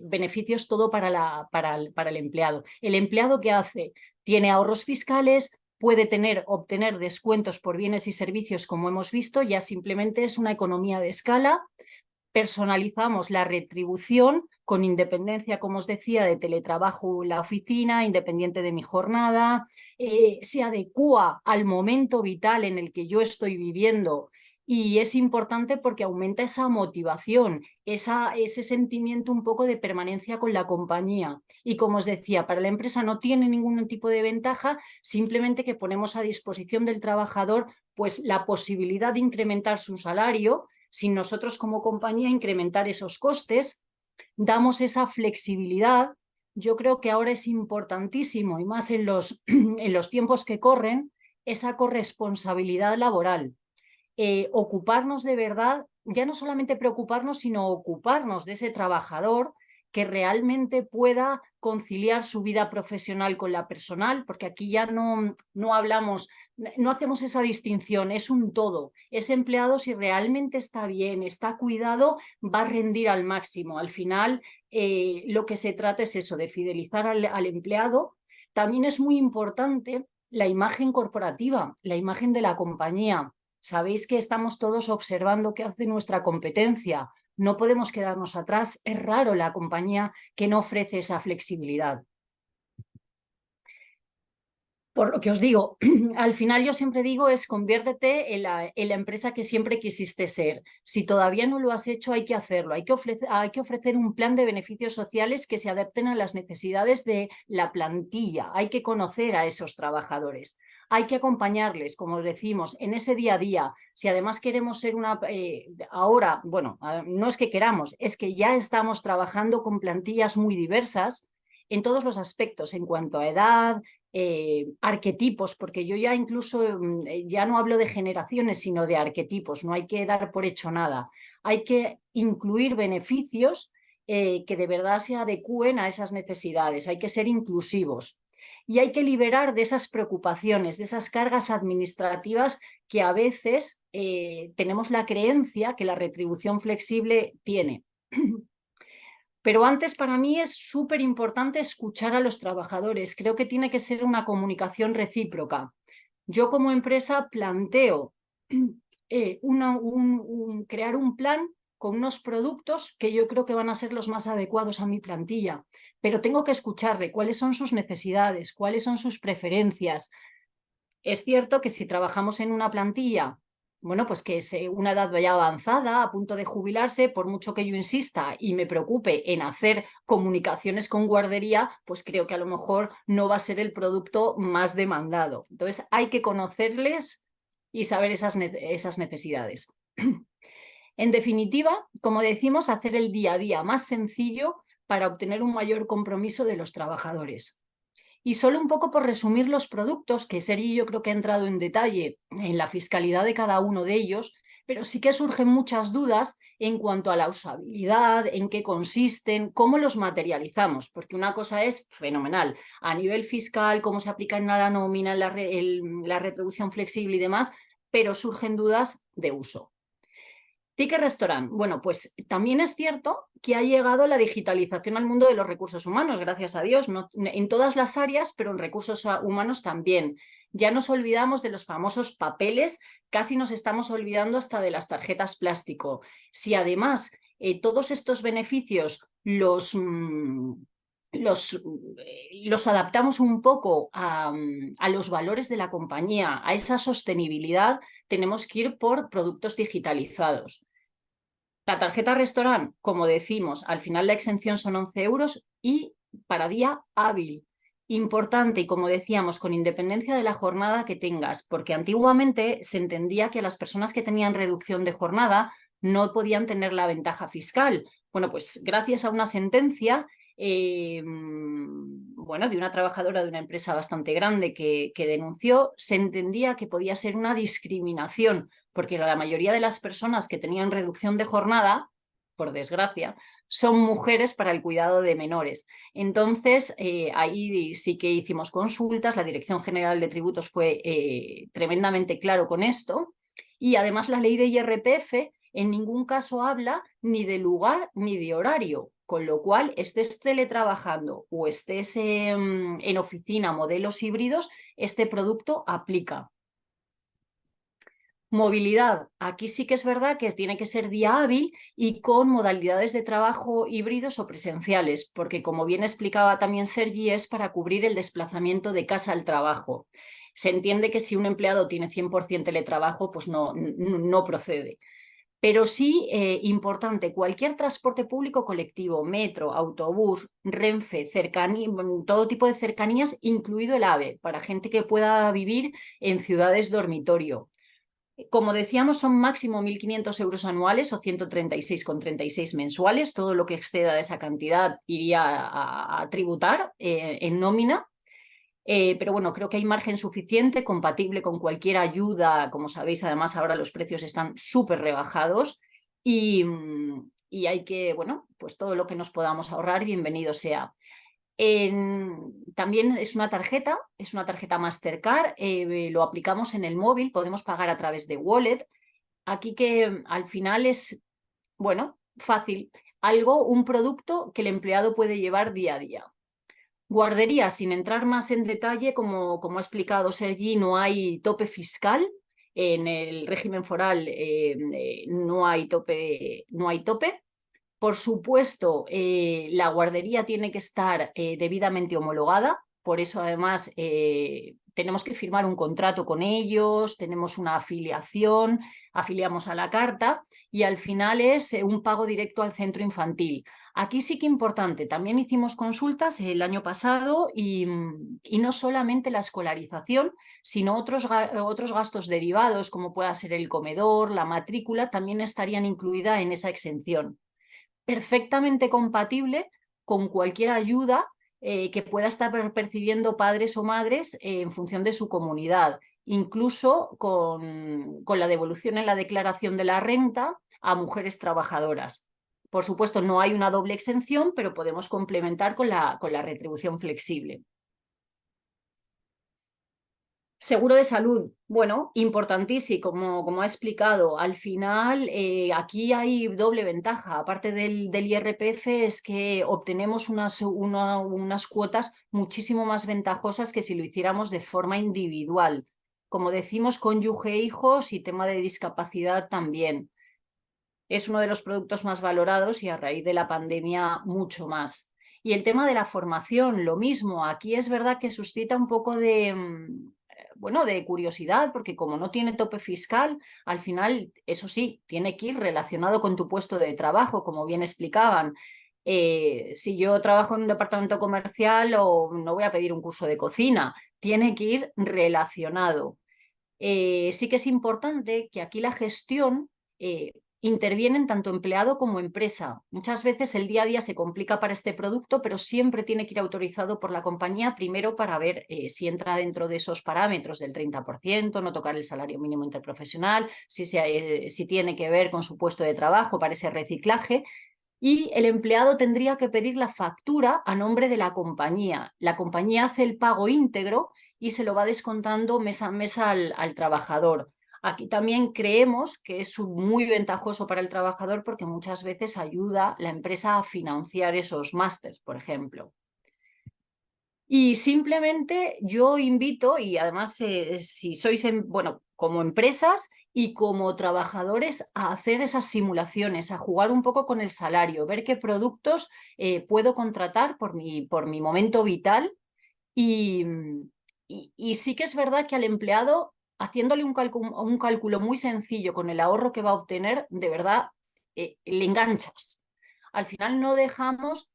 B: beneficios todo para el empleado. ¿El empleado qué hace? Tiene ahorros fiscales, puede obtener descuentos por bienes y servicios, como hemos visto, ya simplemente es una economía de escala. Personalizamos la retribución con independencia, como os decía, de teletrabajo en la oficina, independiente de mi jornada, se adecúa al momento vital en el que yo estoy viviendo y es importante porque aumenta esa motivación, ese sentimiento un poco de permanencia con la compañía. Y como os decía, para la empresa no tiene ningún tipo de ventaja, simplemente que ponemos a disposición del trabajador pues la posibilidad de incrementar su salario sin nosotros como compañía incrementar esos costes, damos esa flexibilidad. Yo creo que ahora es importantísimo, y más en los tiempos que corren, esa corresponsabilidad laboral. Ocuparnos de verdad, ya no solamente preocuparnos, sino ocuparnos de ese trabajador que realmente pueda conciliar su vida profesional con la personal, porque aquí ya no hablamos, no hacemos esa distinción, es un todo. Ese empleado, si realmente está bien, está cuidado, va a rendir al máximo. Al final, lo que se trata es eso, de fidelizar al empleado. También es muy importante la imagen corporativa, la imagen de la compañía. Sabéis que estamos todos observando qué hace nuestra competencia. No podemos quedarnos atrás. Es raro la compañía que no ofrece esa flexibilidad. Por lo que os digo, al final yo siempre digo es conviértete en la empresa que siempre quisiste ser. Si todavía no lo has hecho, hay que hacerlo. Hay que ofrecer un plan de beneficios sociales que se adapten a las necesidades de la plantilla. Hay que conocer a esos trabajadores. Hay que acompañarles, como os decimos, en ese día a día. Si además queremos ser ahora, bueno, no es que queramos, es que ya estamos trabajando con plantillas muy diversas en todos los aspectos, en cuanto a edad, arquetipos, porque yo ya incluso ya no hablo de generaciones, sino de arquetipos, no hay que dar por hecho nada. Hay que incluir beneficios que de verdad se adecúen a esas necesidades, hay que ser inclusivos. Y hay que liberar de esas preocupaciones, de esas cargas administrativas que a veces tenemos la creencia que la retribución flexible tiene. Pero antes, para mí es súper importante escuchar a los trabajadores. Creo que tiene que ser una comunicación recíproca. Yo como empresa planteo crear un plan con unos productos que yo creo que van a ser los más adecuados a mi plantilla, pero tengo que escucharle cuáles son sus necesidades, cuáles son sus preferencias. Es cierto que si trabajamos en una plantilla, bueno, pues que es una edad ya avanzada, a punto de jubilarse, por mucho que yo insista y me preocupe en hacer comunicaciones con guardería, pues creo que a lo mejor no va a ser el producto más demandado. Entonces hay que conocerles y saber esas necesidades. En definitiva, como decimos, hacer el día a día más sencillo para obtener un mayor compromiso de los trabajadores. Y solo un poco por resumir los productos, que Sergi yo creo que ha entrado en detalle en la fiscalidad de cada uno de ellos, pero sí que surgen muchas dudas en cuanto a la usabilidad, en qué consisten, cómo los materializamos, porque una cosa es fenomenal, a nivel fiscal, cómo se aplica en la nómina, la retribución flexible y demás, pero surgen dudas de uso. Ticket Restaurant. Bueno, pues también es cierto que ha llegado la digitalización al mundo de los recursos humanos, gracias a Dios, no, en todas las áreas, pero en recursos humanos también. Ya nos olvidamos de los famosos papeles, casi nos estamos olvidando hasta de las tarjetas plástico. Si además todos estos beneficios los adaptamos un poco a los valores de la compañía, a esa sostenibilidad, tenemos que ir por productos digitalizados. La tarjeta restaurant, como decimos, al final la exención son 11 euros y para día hábil. Importante, y como decíamos, con independencia de la jornada que tengas, porque antiguamente se entendía que las personas que tenían reducción de jornada no podían tener la ventaja fiscal. Bueno, pues gracias a una sentencia bueno, de una trabajadora de una empresa bastante grande que denunció, se entendía que podía ser una discriminación, porque la mayoría de las personas que tenían reducción de jornada, por desgracia, son mujeres para el cuidado de menores. Entonces, ahí sí que hicimos consultas, la Dirección General de Tributos fue tremendamente claro con esto, y además la ley de IRPF en ningún caso habla ni de lugar ni de horario, con lo cual estés teletrabajando o estés en oficina, modelos híbridos, este producto aplica. Movilidad, aquí sí que es verdad que tiene que ser día hábil y con modalidades de trabajo híbridos o presenciales, porque como bien explicaba también Sergi, es para cubrir el desplazamiento de casa al trabajo. Se entiende que si un empleado tiene 100% teletrabajo, pues no procede. Pero sí, importante, cualquier transporte público colectivo, metro, autobús, Renfe, cercanía, todo tipo de cercanías, incluido el AVE, para gente que pueda vivir en ciudades dormitorio. Como decíamos, son máximo 1.500 euros anuales o 136,36 mensuales. Todo lo que exceda de esa cantidad iría a tributar en nómina. Pero bueno, creo que hay margen suficiente, compatible con cualquier ayuda. Como sabéis, además ahora los precios están súper rebajados y hay que, bueno, pues todo lo que nos podamos ahorrar, bienvenido sea. También es una tarjeta Mastercard, lo aplicamos en el móvil, podemos pagar a través de wallet. Aquí que al final es, bueno, fácil, un producto que el empleado puede llevar día a día. Guardería, sin entrar más en detalle, como ha explicado Sergi, no hay tope fiscal. En el régimen foral no hay tope. Por supuesto, la guardería tiene que estar debidamente homologada, por eso además tenemos que firmar un contrato con ellos, tenemos una afiliación, afiliamos a la carta y al final es un pago directo al centro infantil. Aquí sí que importante, también hicimos consultas el año pasado y no solamente la escolarización, sino otros gastos derivados como pueda ser el comedor, la matrícula, también estarían incluidas en esa exención. Perfectamente compatible con cualquier ayuda que pueda estar percibiendo padres o madres en función de su comunidad, incluso con la devolución en la declaración de la renta a mujeres trabajadoras. Por supuesto, no hay una doble exención, pero podemos complementar con la retribución flexible. Seguro de salud, bueno, importantísimo, como ha explicado. Al final, aquí hay doble ventaja. Aparte del IRPF, es que obtenemos unas cuotas muchísimo más ventajosas que si lo hiciéramos de forma individual. Como decimos, cónyuge, hijos y tema de discapacidad también. Es uno de los productos más valorados y a raíz de la pandemia mucho más. Y el tema de la formación, lo mismo. Aquí es verdad que suscita un poco bueno, de curiosidad, porque como no tiene tope fiscal, al final, eso sí, tiene que ir relacionado con tu puesto de trabajo, como bien explicaban. Si yo trabajo en un departamento comercial o no voy a pedir un curso de cocina, tiene que ir relacionado. Sí que es importante que aquí la gestión intervienen tanto empleado como empresa. Muchas veces el día a día se complica para este producto, pero siempre tiene que ir autorizado por la compañía, primero para ver si entra dentro de esos parámetros del 30%, no tocar el salario mínimo interprofesional, si tiene que ver con su puesto de trabajo para ese reciclaje. Y el empleado tendría que pedir la factura a nombre de la compañía. La compañía hace el pago íntegro y se lo va descontando mes a mes al trabajador. Aquí también creemos que es muy ventajoso para el trabajador porque muchas veces ayuda a la empresa a financiar esos másters, por ejemplo. Y simplemente yo invito, y además si sois, bueno, como empresas, y como trabajadores a hacer esas simulaciones, a jugar un poco con el salario, ver qué productos puedo contratar por mi momento vital y, y sí que es verdad que al empleado, haciéndole un cálculo muy sencillo con el ahorro que va a obtener, de verdad le enganchas. Al final no dejamos,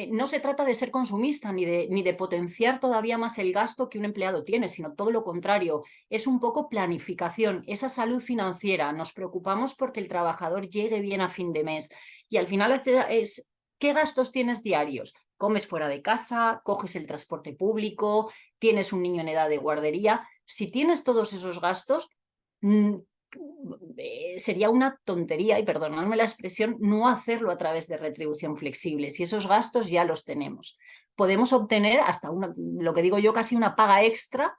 B: no se trata de ser consumista ni de potenciar todavía más el gasto que un empleado tiene, sino todo lo contrario. Es un poco planificación, esa salud financiera. Nos preocupamos porque el trabajador llegue bien a fin de mes. Y al final es, ¿qué gastos tienes diarios? Comes fuera de casa, coges el transporte público, tienes un niño en edad de guardería. Si tienes todos esos gastos, sería una tontería, y perdonadme la expresión, no hacerlo a través de retribución flexible, si esos gastos ya los tenemos. Podemos obtener hasta lo que digo yo, casi una paga extra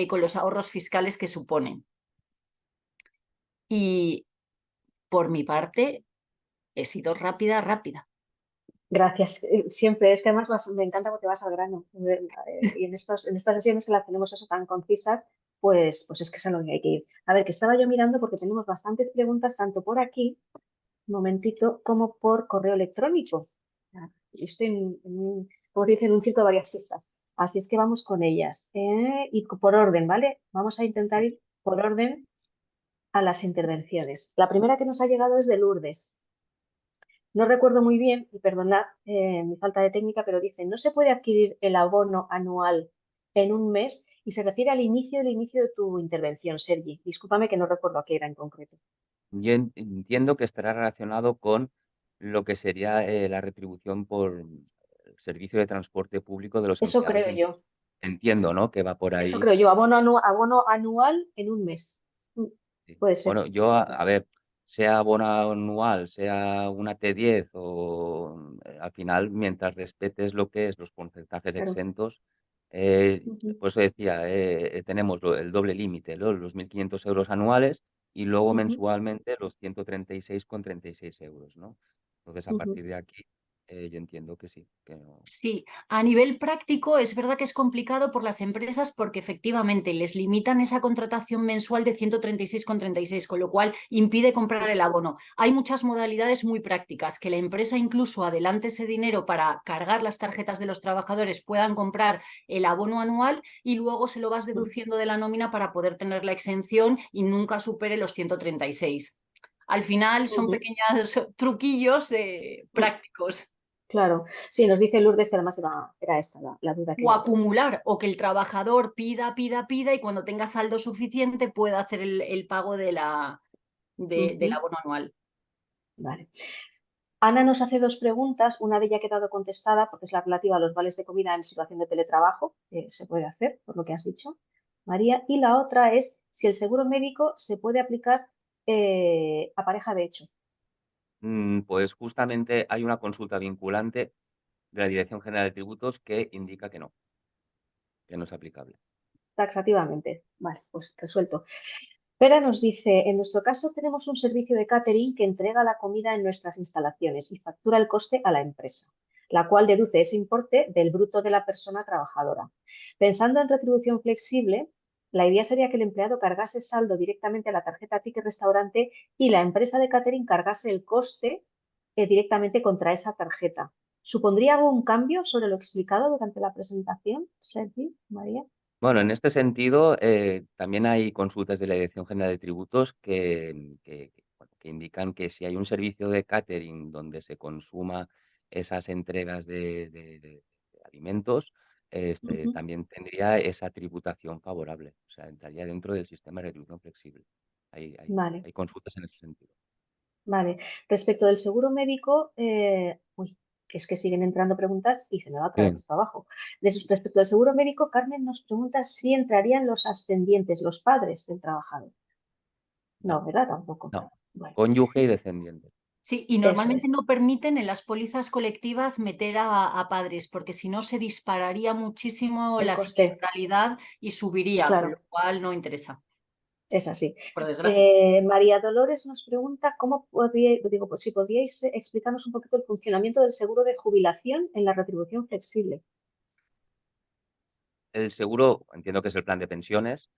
B: con los ahorros fiscales que suponen. Y por mi parte, he sido rápida.
A: Gracias. Siempre, es que además me encanta porque vas al grano. Y en estas sesiones que las tenemos eso tan concisas, pues es que es a lo que hay que ir. A ver, que estaba yo mirando porque tenemos bastantes preguntas, tanto por aquí, un momentito, como por correo electrónico. Yo estoy como dicen, en un circo de varias pistas. Así es que vamos con ellas. Y por orden, ¿vale? Vamos a intentar ir por orden a las intervenciones. La primera que nos ha llegado es de Lourdes. No recuerdo muy bien, y perdonad mi falta de técnica, pero dice, no se puede adquirir el abono anual en un mes y se refiere al inicio de tu intervención, Sergi. Discúlpame que no recuerdo a qué era en concreto.
C: Yo entiendo que estará relacionado con lo que sería la retribución por el servicio de transporte público de los
A: Eso
C: empleados
A: creo
C: de
A: yo,
C: Entiendo, ¿no? Que va por
A: eso
C: ahí.
A: creo yo, abono anual en un mes.
C: Sí.
A: Puede ser.
C: Bueno, yo, a ver, sea abono anual, sea una T10 o al final, mientras respetes lo que es los porcentajes
A: Claro.
C: exentos,
A: Ujú,
C: por eso decía, tenemos el doble límite, ¿no? Los 1.500 euros anuales y luego
A: ujú,
C: mensualmente los 136,36 euros, ¿no? Entonces, a
A: ujú.
C: partir de aquí, yo entiendo que sí, que no.
B: Sí, a nivel práctico es verdad que es complicado por las empresas porque efectivamente les limitan esa contratación mensual de 136,36, con lo cual impide comprar el abono. Hay muchas modalidades muy prácticas, que la empresa incluso adelante ese dinero para cargar las tarjetas de los trabajadores, puedan comprar el abono anual y luego se lo vas deduciendo de la nómina para poder tener la exención y nunca supere los 136. Al final son
A: Ujú.
B: pequeños truquillos prácticos.
A: Claro, sí, nos dice Lourdes que además era esta la duda
B: O
A: que...
B: acumular, o que el trabajador pida y cuando tenga saldo suficiente pueda hacer el pago del
A: Ujú.
B: abono anual.
A: Vale. Ana nos hace dos preguntas, una de ella ha quedado contestada porque es la relativa a los vales de comida en situación de teletrabajo, que se puede hacer, por lo que has dicho, María, y la otra es si el seguro médico se puede aplicar a pareja de hecho,
C: Pues justamente hay una consulta vinculante de la Dirección General de Tributos que indica que no es aplicable.
A: taxativamente. Vale, pues resuelto. Pera nos dice, en nuestro caso tenemos un servicio de catering que entrega la comida en nuestras instalaciones y factura el coste a la empresa, la cual deduce ese importe del bruto de la persona trabajadora. Pensando en retribución flexible, la idea sería que el empleado cargase saldo directamente a la tarjeta ticket restaurante y la empresa de catering cargase el coste directamente contra esa tarjeta. ¿Supondría algún cambio sobre lo explicado durante la presentación, Sergi, María?
C: Bueno, en este sentido, también hay consultas de la Dirección General de Tributos bueno, que indican que si hay un servicio de catering donde se consuma esas entregas de alimentos,
A: Ujú.
C: también tendría esa tributación favorable, o sea, entraría dentro del sistema de retribución flexible. Hay hay
A: Vale.
C: hay consultas en ese sentido.
A: Vale. Respecto del seguro médico, uy, que es que siguen entrando preguntas y se me va otra vez
C: Sí.
A: esto abajo. Respecto al seguro médico, Carmen nos pregunta si entrarían los ascendientes, los padres del trabajador.
C: No,
A: No, ¿verdad? Tampoco.
C: no.
A: Bueno,
C: Cónyuge y descendiente.
B: Sí, y
A: eso
B: normalmente
A: es.
B: no permiten en las pólizas colectivas meter a padres, porque si no se dispararía muchísimo
A: El
B: la
A: coste,
B: siniestralidad y subiría, con lo
A: claro,
B: cual no interesa,
A: es así.
B: por desgracia.
A: María Dolores nos pregunta cómo podría, digo, pues si podríais explicarnos un poquito el funcionamiento del seguro de jubilación en la retribución flexible.
C: El seguro, entiendo que es el plan de pensiones.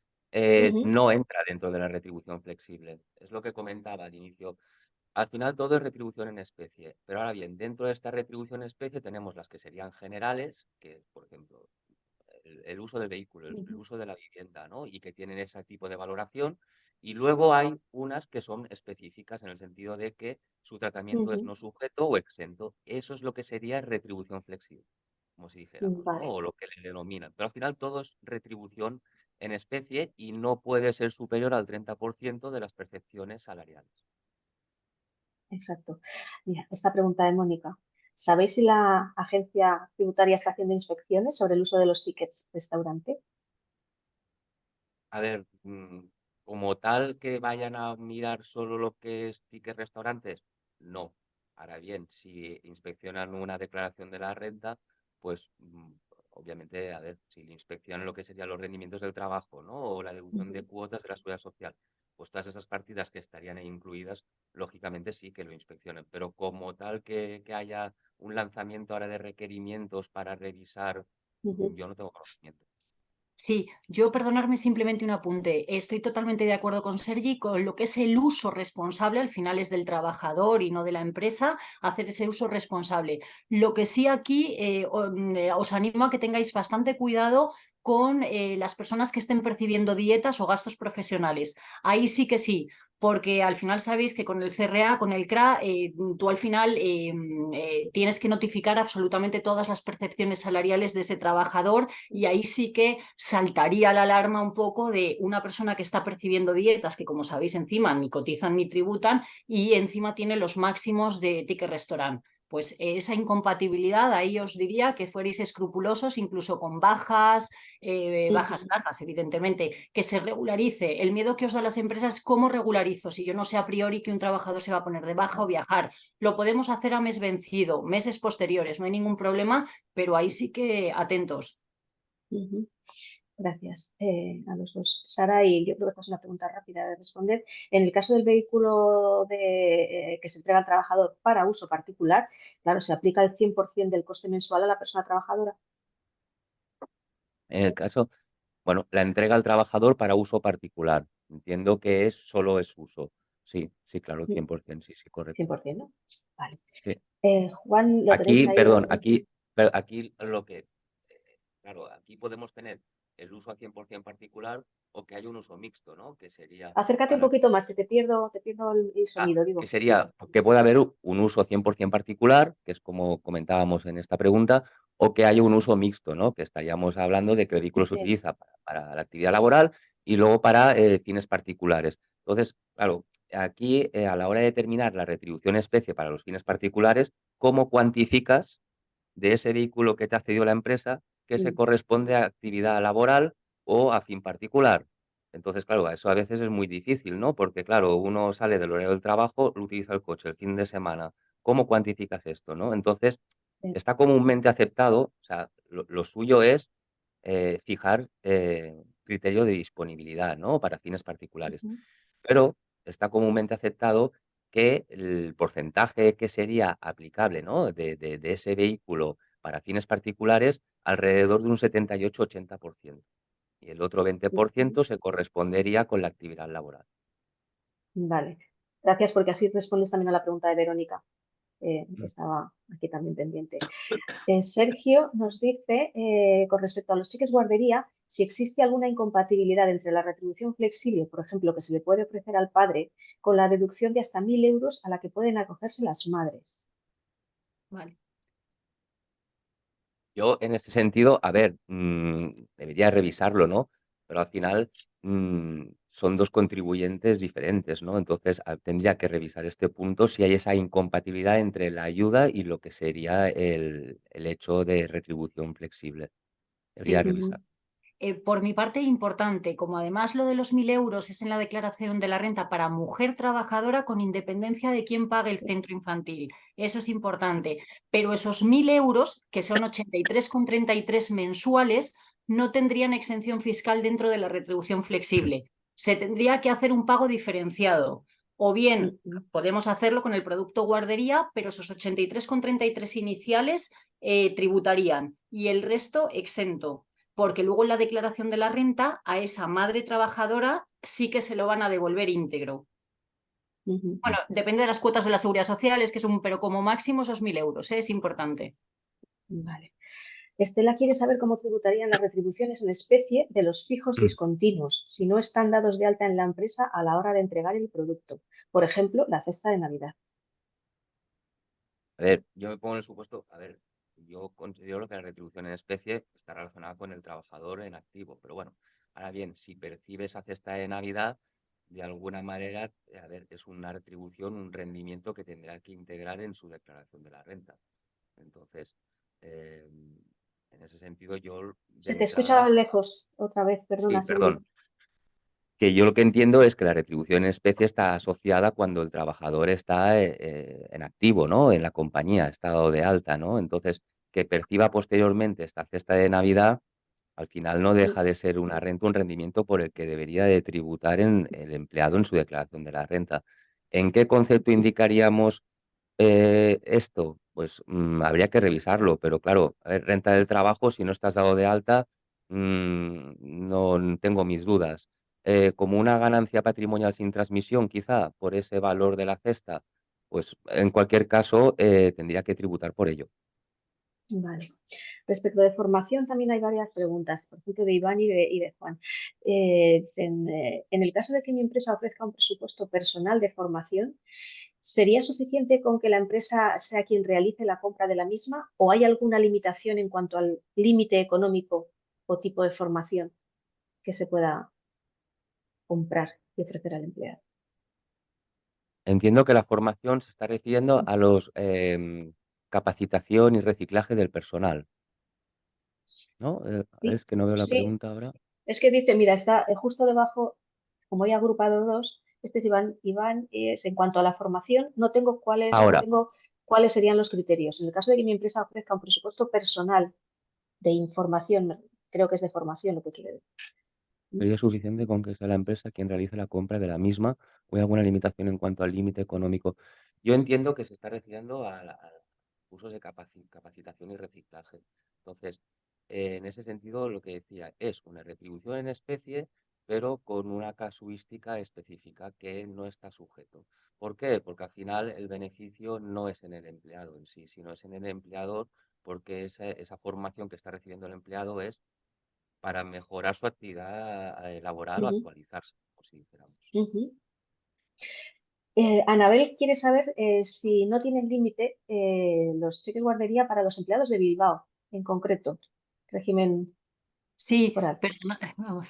A: Ujú,
C: no entra dentro de la retribución flexible. Es lo que comentaba al inicio. Al final todo es retribución en especie, pero ahora bien, dentro de esta retribución en especie tenemos las que serían generales, que por ejemplo el uso del vehículo, el
A: ujú,
C: uso de la vivienda, ¿no? Y que tienen ese tipo de valoración. Y luego hay unas que son específicas en el sentido de que su tratamiento es
A: ujú.
C: no sujeto o exento. Eso es lo que sería retribución flexible, como si dijéramos, ¿no?
A: Vale,
C: O lo que le denominan. Pero al final todo es retribución en especie y no puede ser superior al 30% de las percepciones salariales.
A: exacto. Mira, esta pregunta de Mónica. ¿Sabéis si la agencia tributaria está haciendo inspecciones sobre el uso de los tickets restaurante?
C: A ver, como tal que vayan a mirar solo lo que es tickets restaurantes, no. Ahora bien, si inspeccionan una declaración de la renta, pues obviamente, a ver, si le inspeccionan lo que serían los rendimientos del trabajo, ¿no? O la deducción de
A: Ujú,
C: cuotas de la seguridad social, pues todas esas partidas que estarían ahí incluidas, lógicamente sí que lo inspeccionen. Pero como tal que haya un lanzamiento ahora de requerimientos para revisar,
A: ujú,
C: yo no tengo conocimiento.
B: Sí, yo perdonarme simplemente un apunte. Estoy totalmente de acuerdo con Sergi con lo que es el uso responsable, al final es del trabajador y no de la empresa, hacer ese uso responsable. Lo que sí aquí os animo a que tengáis bastante cuidado con las personas que estén percibiendo dietas o gastos profesionales. Ahí sí que sí, porque al final sabéis que con el CRA, con el CRA, tú al final tienes que notificar absolutamente todas las percepciones salariales de ese trabajador y ahí sí que saltaría la alarma un poco de una persona que está percibiendo dietas que, como sabéis, encima ni cotizan ni tributan y encima tiene los máximos de ticket restaurant. Pues esa incompatibilidad, ahí os diría que fuerais escrupulosos, incluso con bajas
A: ujú,
B: largas, evidentemente, que se regularice. El miedo que os da las empresas es cómo regularizo, si yo no sé a priori que un trabajador se va a poner de baja o viajar. Lo podemos hacer a mes vencido, meses posteriores, no hay ningún problema, pero ahí sí que atentos.
A: ujú. Gracias a los dos. Sara, y yo creo que esta es una pregunta rápida de responder. En el caso del vehículo que se entrega al trabajador para uso particular, claro, se aplica el 100% del coste mensual a la persona trabajadora.
C: En el caso, bueno, la entrega al trabajador para uso particular. Entiendo que solo es uso. Sí, sí, claro,
A: Mm,
C: 100%, sí, sí, correcto.
A: 100%, ¿no? Vale.
C: Sí.
A: Juan, lo tenéis
C: Aquí,
A: ahí.
C: perdón, aquí lo que, claro, aquí podemos tener el uso a 100% particular o que haya un uso mixto, ¿no? Que sería
A: Acércate un
C: para
A: poquito más, que te pierdo el sonido,
C: que
A: digo.
C: sería que pueda haber un uso 100% particular, que es como comentábamos en esta pregunta, o que haya un uso mixto, ¿no? Que estaríamos hablando de que el vehículo se
A: Sí.
C: utiliza para la actividad laboral y luego para fines particulares. Entonces, claro, aquí a la hora de determinar la retribución especie para los fines particulares, ¿cómo cuantificas de ese vehículo que te ha cedido la empresa que se
A: Mm,
C: corresponde a actividad laboral o a fin particular? Entonces, claro, eso a veces es muy difícil, ¿no? Porque, claro, uno sale del horario del trabajo, utiliza el coche el fin de semana. ¿Cómo cuantificas esto, no? Entonces,
A: sí.
C: está comúnmente aceptado, o sea, lo suyo es fijar criterio de disponibilidad, ¿no? Para fines particulares.
A: Ujú,
C: Pero está comúnmente aceptado que el porcentaje que sería aplicable, ¿no? De ese vehículo para fines particulares, alrededor de un 78-80%. Y el otro
A: ujú.
C: 20% se correspondería con la actividad laboral.
A: Vale. Gracias, porque así respondes también a la pregunta de Verónica.
C: Mm.
A: Estaba aquí también pendiente. Sergio nos dice, con respecto a los cheques guardería, si existe alguna incompatibilidad entre la retribución flexible, por ejemplo, que se le puede ofrecer al padre, con la deducción de hasta 1.000 euros a la que pueden acogerse las madres.
B: Vale.
C: Yo, en ese sentido, a ver, debería revisarlo, ¿no? Pero al final son dos contribuyentes diferentes, ¿no? Entonces, tendría que revisar este punto si hay esa incompatibilidad entre la ayuda y lo que sería el hecho de retribución flexible. Debería
B: Sí,
A: Ujú,
C: revisar.
B: por mi parte, importante, como además lo de los 1.000 euros es en la declaración de la renta para mujer trabajadora con independencia de quién pague el centro infantil. Eso es importante. Pero esos 1.000 euros, que son 83,33 mensuales, no tendrían exención fiscal dentro de la retribución flexible. Se tendría que hacer un pago diferenciado. O bien
A: ujú,
B: podemos hacerlo con el producto guardería, pero esos 83,33 iniciales tributarían y el resto exento. porque luego en la declaración de la renta a esa madre trabajadora sí que se lo van a devolver íntegro. Bueno, depende de las cuotas de la seguridad social, es que pero como máximo esos 1.000 euros, ¿eh? Es importante.
A: Vale. Estela quiere saber cómo tributarían las retribuciones en especie de los fijos discontinuos si no están dados de alta en la empresa a la hora de entregar el producto. Por ejemplo, la cesta de Navidad.
C: A ver, yo me pongo en el supuesto, a ver, yo considero que la retribución en especie está relacionada con el trabajador en activo, pero bueno, ahora bien, si percibe esa cesta de Navidad, de alguna manera, a ver, es una retribución, un rendimiento que tendrá que integrar en su declaración de la renta. Entonces, en ese sentido, yo de
A: Se te escucha
C: entrada,
A: lejos otra vez, perdona,
C: sí,
A: Silvi.
C: perdón, que yo lo que entiendo es que la retribución en especie está asociada cuando el trabajador está en activo, ¿no? En la compañía, está dado de alta, ¿no? Entonces, que perciba posteriormente esta cesta de Navidad, al final no deja de ser una renta, un rendimiento por el que debería de tributar el empleado en su declaración de la renta. ¿En qué concepto indicaríamos esto? Pues habría que revisarlo, pero claro, a ver, renta del trabajo, si no estás dado de alta, no tengo mis dudas. Como una ganancia patrimonial sin transmisión, quizá, por ese valor de la cesta, pues en cualquier caso tendría que tributar por ello.
A: Vale. Respecto de formación, también hay varias preguntas, por ejemplo, de Iván y de Juan. En el caso de que mi empresa ofrezca un presupuesto personal de formación, ¿sería suficiente con que la empresa sea quien realice la compra de la misma o hay alguna limitación en cuanto al límite económico o tipo de formación que se pueda comprar y ofrecer al empleado?
C: Entiendo que la formación se está refiriendo a los capacitación y reciclaje del personal, ¿no?
A: Sí,
C: Es que no veo la
A: sí.
C: pregunta ahora.
A: Es que dice, mira, está justo debajo, como he agrupado dos, este es Iván. Iván es en cuanto a la formación, no
C: Ahora,
A: tengo cuáles serían los criterios. En el caso de que mi empresa ofrezca un presupuesto personal de información, creo que es de formación lo que quiere decir.
C: sería suficiente con que sea la empresa quien realice la compra de la misma o hay alguna limitación en cuanto al límite económico. Yo entiendo que se está refiriendo a cursos de capacitación y reciclaje. Entonces, en ese sentido, lo que decía es una retribución en especie, pero con una casuística específica que no está sujeto. ¿Por qué? Porque al final el beneficio no es en el empleado en sí, sino es en el empleador, porque esa formación que está recibiendo el empleado es para mejorar su actividad laboral o
A: Ujú,
C: actualizarse, si dijéramos.
A: ujú. Anabel quiere saber si no tienen límite los cheques guardería para los empleados de Bilbao, en concreto, régimen
B: Sí,
A: foral.
B: perdona, vamos,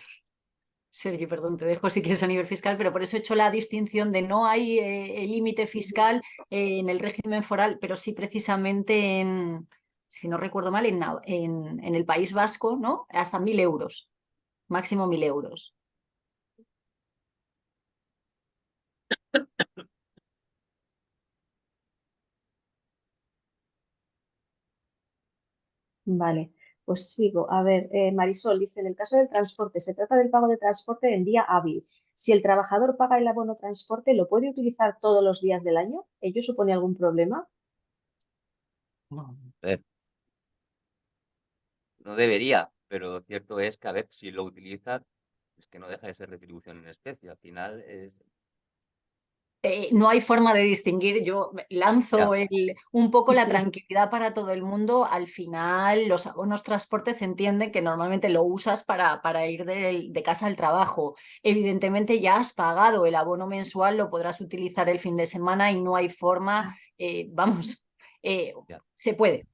B: Sergio, perdón, te dejo si quieres a nivel fiscal, pero por eso he hecho la distinción de no hay el límite fiscal en el régimen foral, pero sí precisamente si no recuerdo mal, en el País Vasco, ¿no? Hasta 1.000 euros, máximo 1.000 euros.
A: Vale, pues sigo. A ver, Marisol dice, en el caso del transporte, se trata del pago de transporte en día hábil. Si el trabajador paga el abono transporte, ¿lo puede utilizar todos los días del año? ¿Ello supone algún problema?
B: No.
C: A ver, no debería, pero cierto es que, a ver, si lo utiliza, es que no deja de ser retribución en especie. Al final es,
B: No hay forma de distinguir. Yo lanzo
C: ya,
B: un poco la tranquilidad para todo el mundo. Al final, los abonos transporte se entiende que normalmente lo usas para ir de casa al trabajo. Evidentemente, ya has pagado el abono mensual, lo podrás utilizar el fin de semana y no hay forma, vamos,
C: ya.
B: se puede.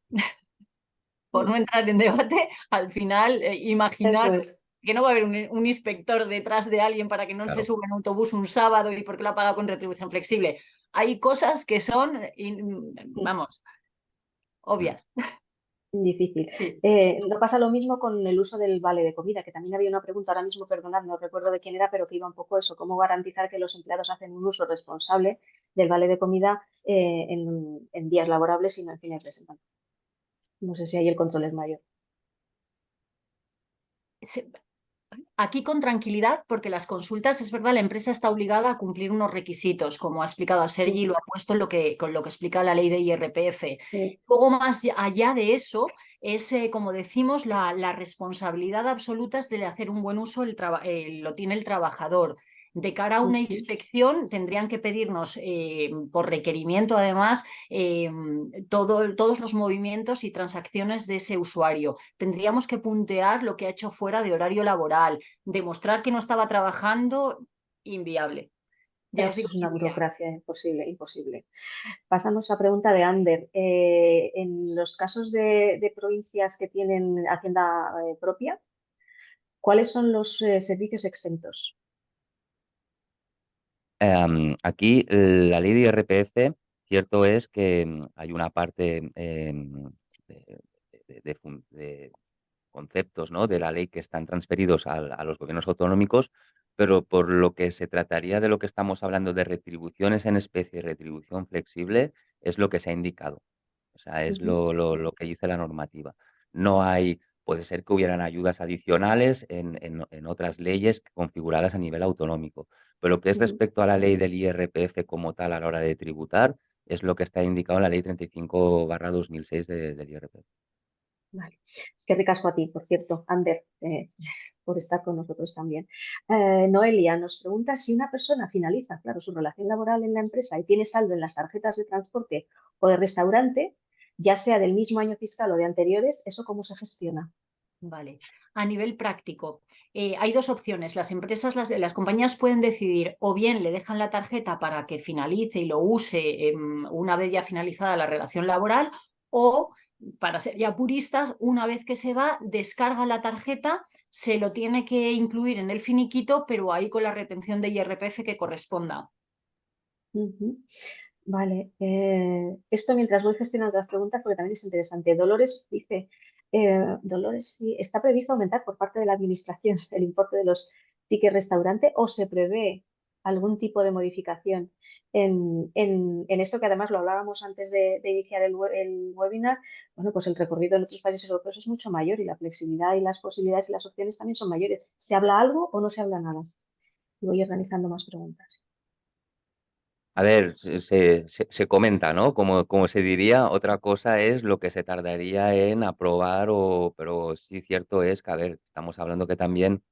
B: Por no entrar en debate, al final,
A: Eso
B: imaginar
A: es.
B: que no va a haber un inspector detrás de alguien para que no se
C: Claro.
B: suba en autobús un sábado y porque lo ha pagado con retribución flexible. Hay cosas que son, vamos,
C: Mm.
B: obvias.
A: Difícil.
B: Sí.
A: No pasa lo mismo con el uso del vale de comida, que también había una pregunta ahora mismo, perdonad, no recuerdo de quién era, pero que iba un poco eso, cómo garantizar que los empleados hacen un uso responsable del vale de comida en días laborables y no en fines de semana. No sé si ahí el control es mayor.
B: Se- Aquí con tranquilidad, porque las consultas, es verdad, la empresa está obligada a cumplir unos requisitos, como ha explicado a Sergi y lo ha puesto en con lo que explica la ley de IRPF.
A: Sí.
B: Luego, más allá de eso, es, como decimos, la responsabilidad absoluta es de hacer un buen uso, lo tiene el trabajador. De cara a una inspección, tendrían que pedirnos, por requerimiento, además, todos los movimientos y transacciones de ese usuario. Tendríamos que puntear lo que ha hecho fuera de horario laboral, demostrar que no estaba trabajando, inviable. Ya os
A: Eso
B: digo
A: es una
B: que
A: burocracia imposible, imposible. Pasamos a pregunta de Ander. En los casos de provincias que tienen hacienda propia, ¿cuáles son los servicios exentos?
C: Aquí la ley de IRPF, cierto es que hay una parte de, de conceptos, ¿no?, de la ley que están transferidos a los gobiernos autonómicos, pero por lo que se trataría de lo que estamos hablando de retribuciones en especie y retribución flexible, es lo que se ha indicado. O sea, es
A: Ujú,
C: lo que dice la normativa. No hay, puede ser que hubieran ayudas adicionales en otras leyes configuradas a nivel autonómico, pero lo que es
A: ujú.
C: respecto a la ley del IRPF como tal a la hora de tributar, es lo que está indicado en la ley 35/2006 del IRPF.
A: Vale. Es que ricasco a ti, por cierto, Ander, por estar con nosotros también. Noelia nos pregunta si una persona finaliza, claro, su relación laboral en la empresa y tiene saldo en las tarjetas de transporte o de restaurante, ya sea del mismo año fiscal o de anteriores, ¿eso cómo se gestiona?
B: Vale. A nivel práctico, hay dos opciones. Las empresas, las compañías pueden decidir o bien le dejan la tarjeta para que finalice y lo use una vez ya finalizada la relación laboral, o, para ser ya puristas, una vez que se va, descarga la tarjeta, se lo tiene que incluir en el finiquito, pero ahí con la retención de IRPF que corresponda.
A: Ujú. Vale, esto mientras voy gestionando las preguntas, porque también es interesante. Dolores dice, Dolores, sí, ¿está previsto aumentar por parte de la Administración el importe de los tickets restaurante o se prevé algún tipo de modificación en esto que además lo hablábamos antes de iniciar el webinar? Bueno, pues el recorrido en otros países europeos es mucho mayor y la flexibilidad y las posibilidades y las opciones también son mayores. ¿Se habla algo o no se habla nada? Y voy organizando más preguntas.
C: A ver, se comenta, ¿no? Como se diría, otra cosa es lo que se tardaría en aprobar pero sí cierto es que, a ver, estamos hablando que también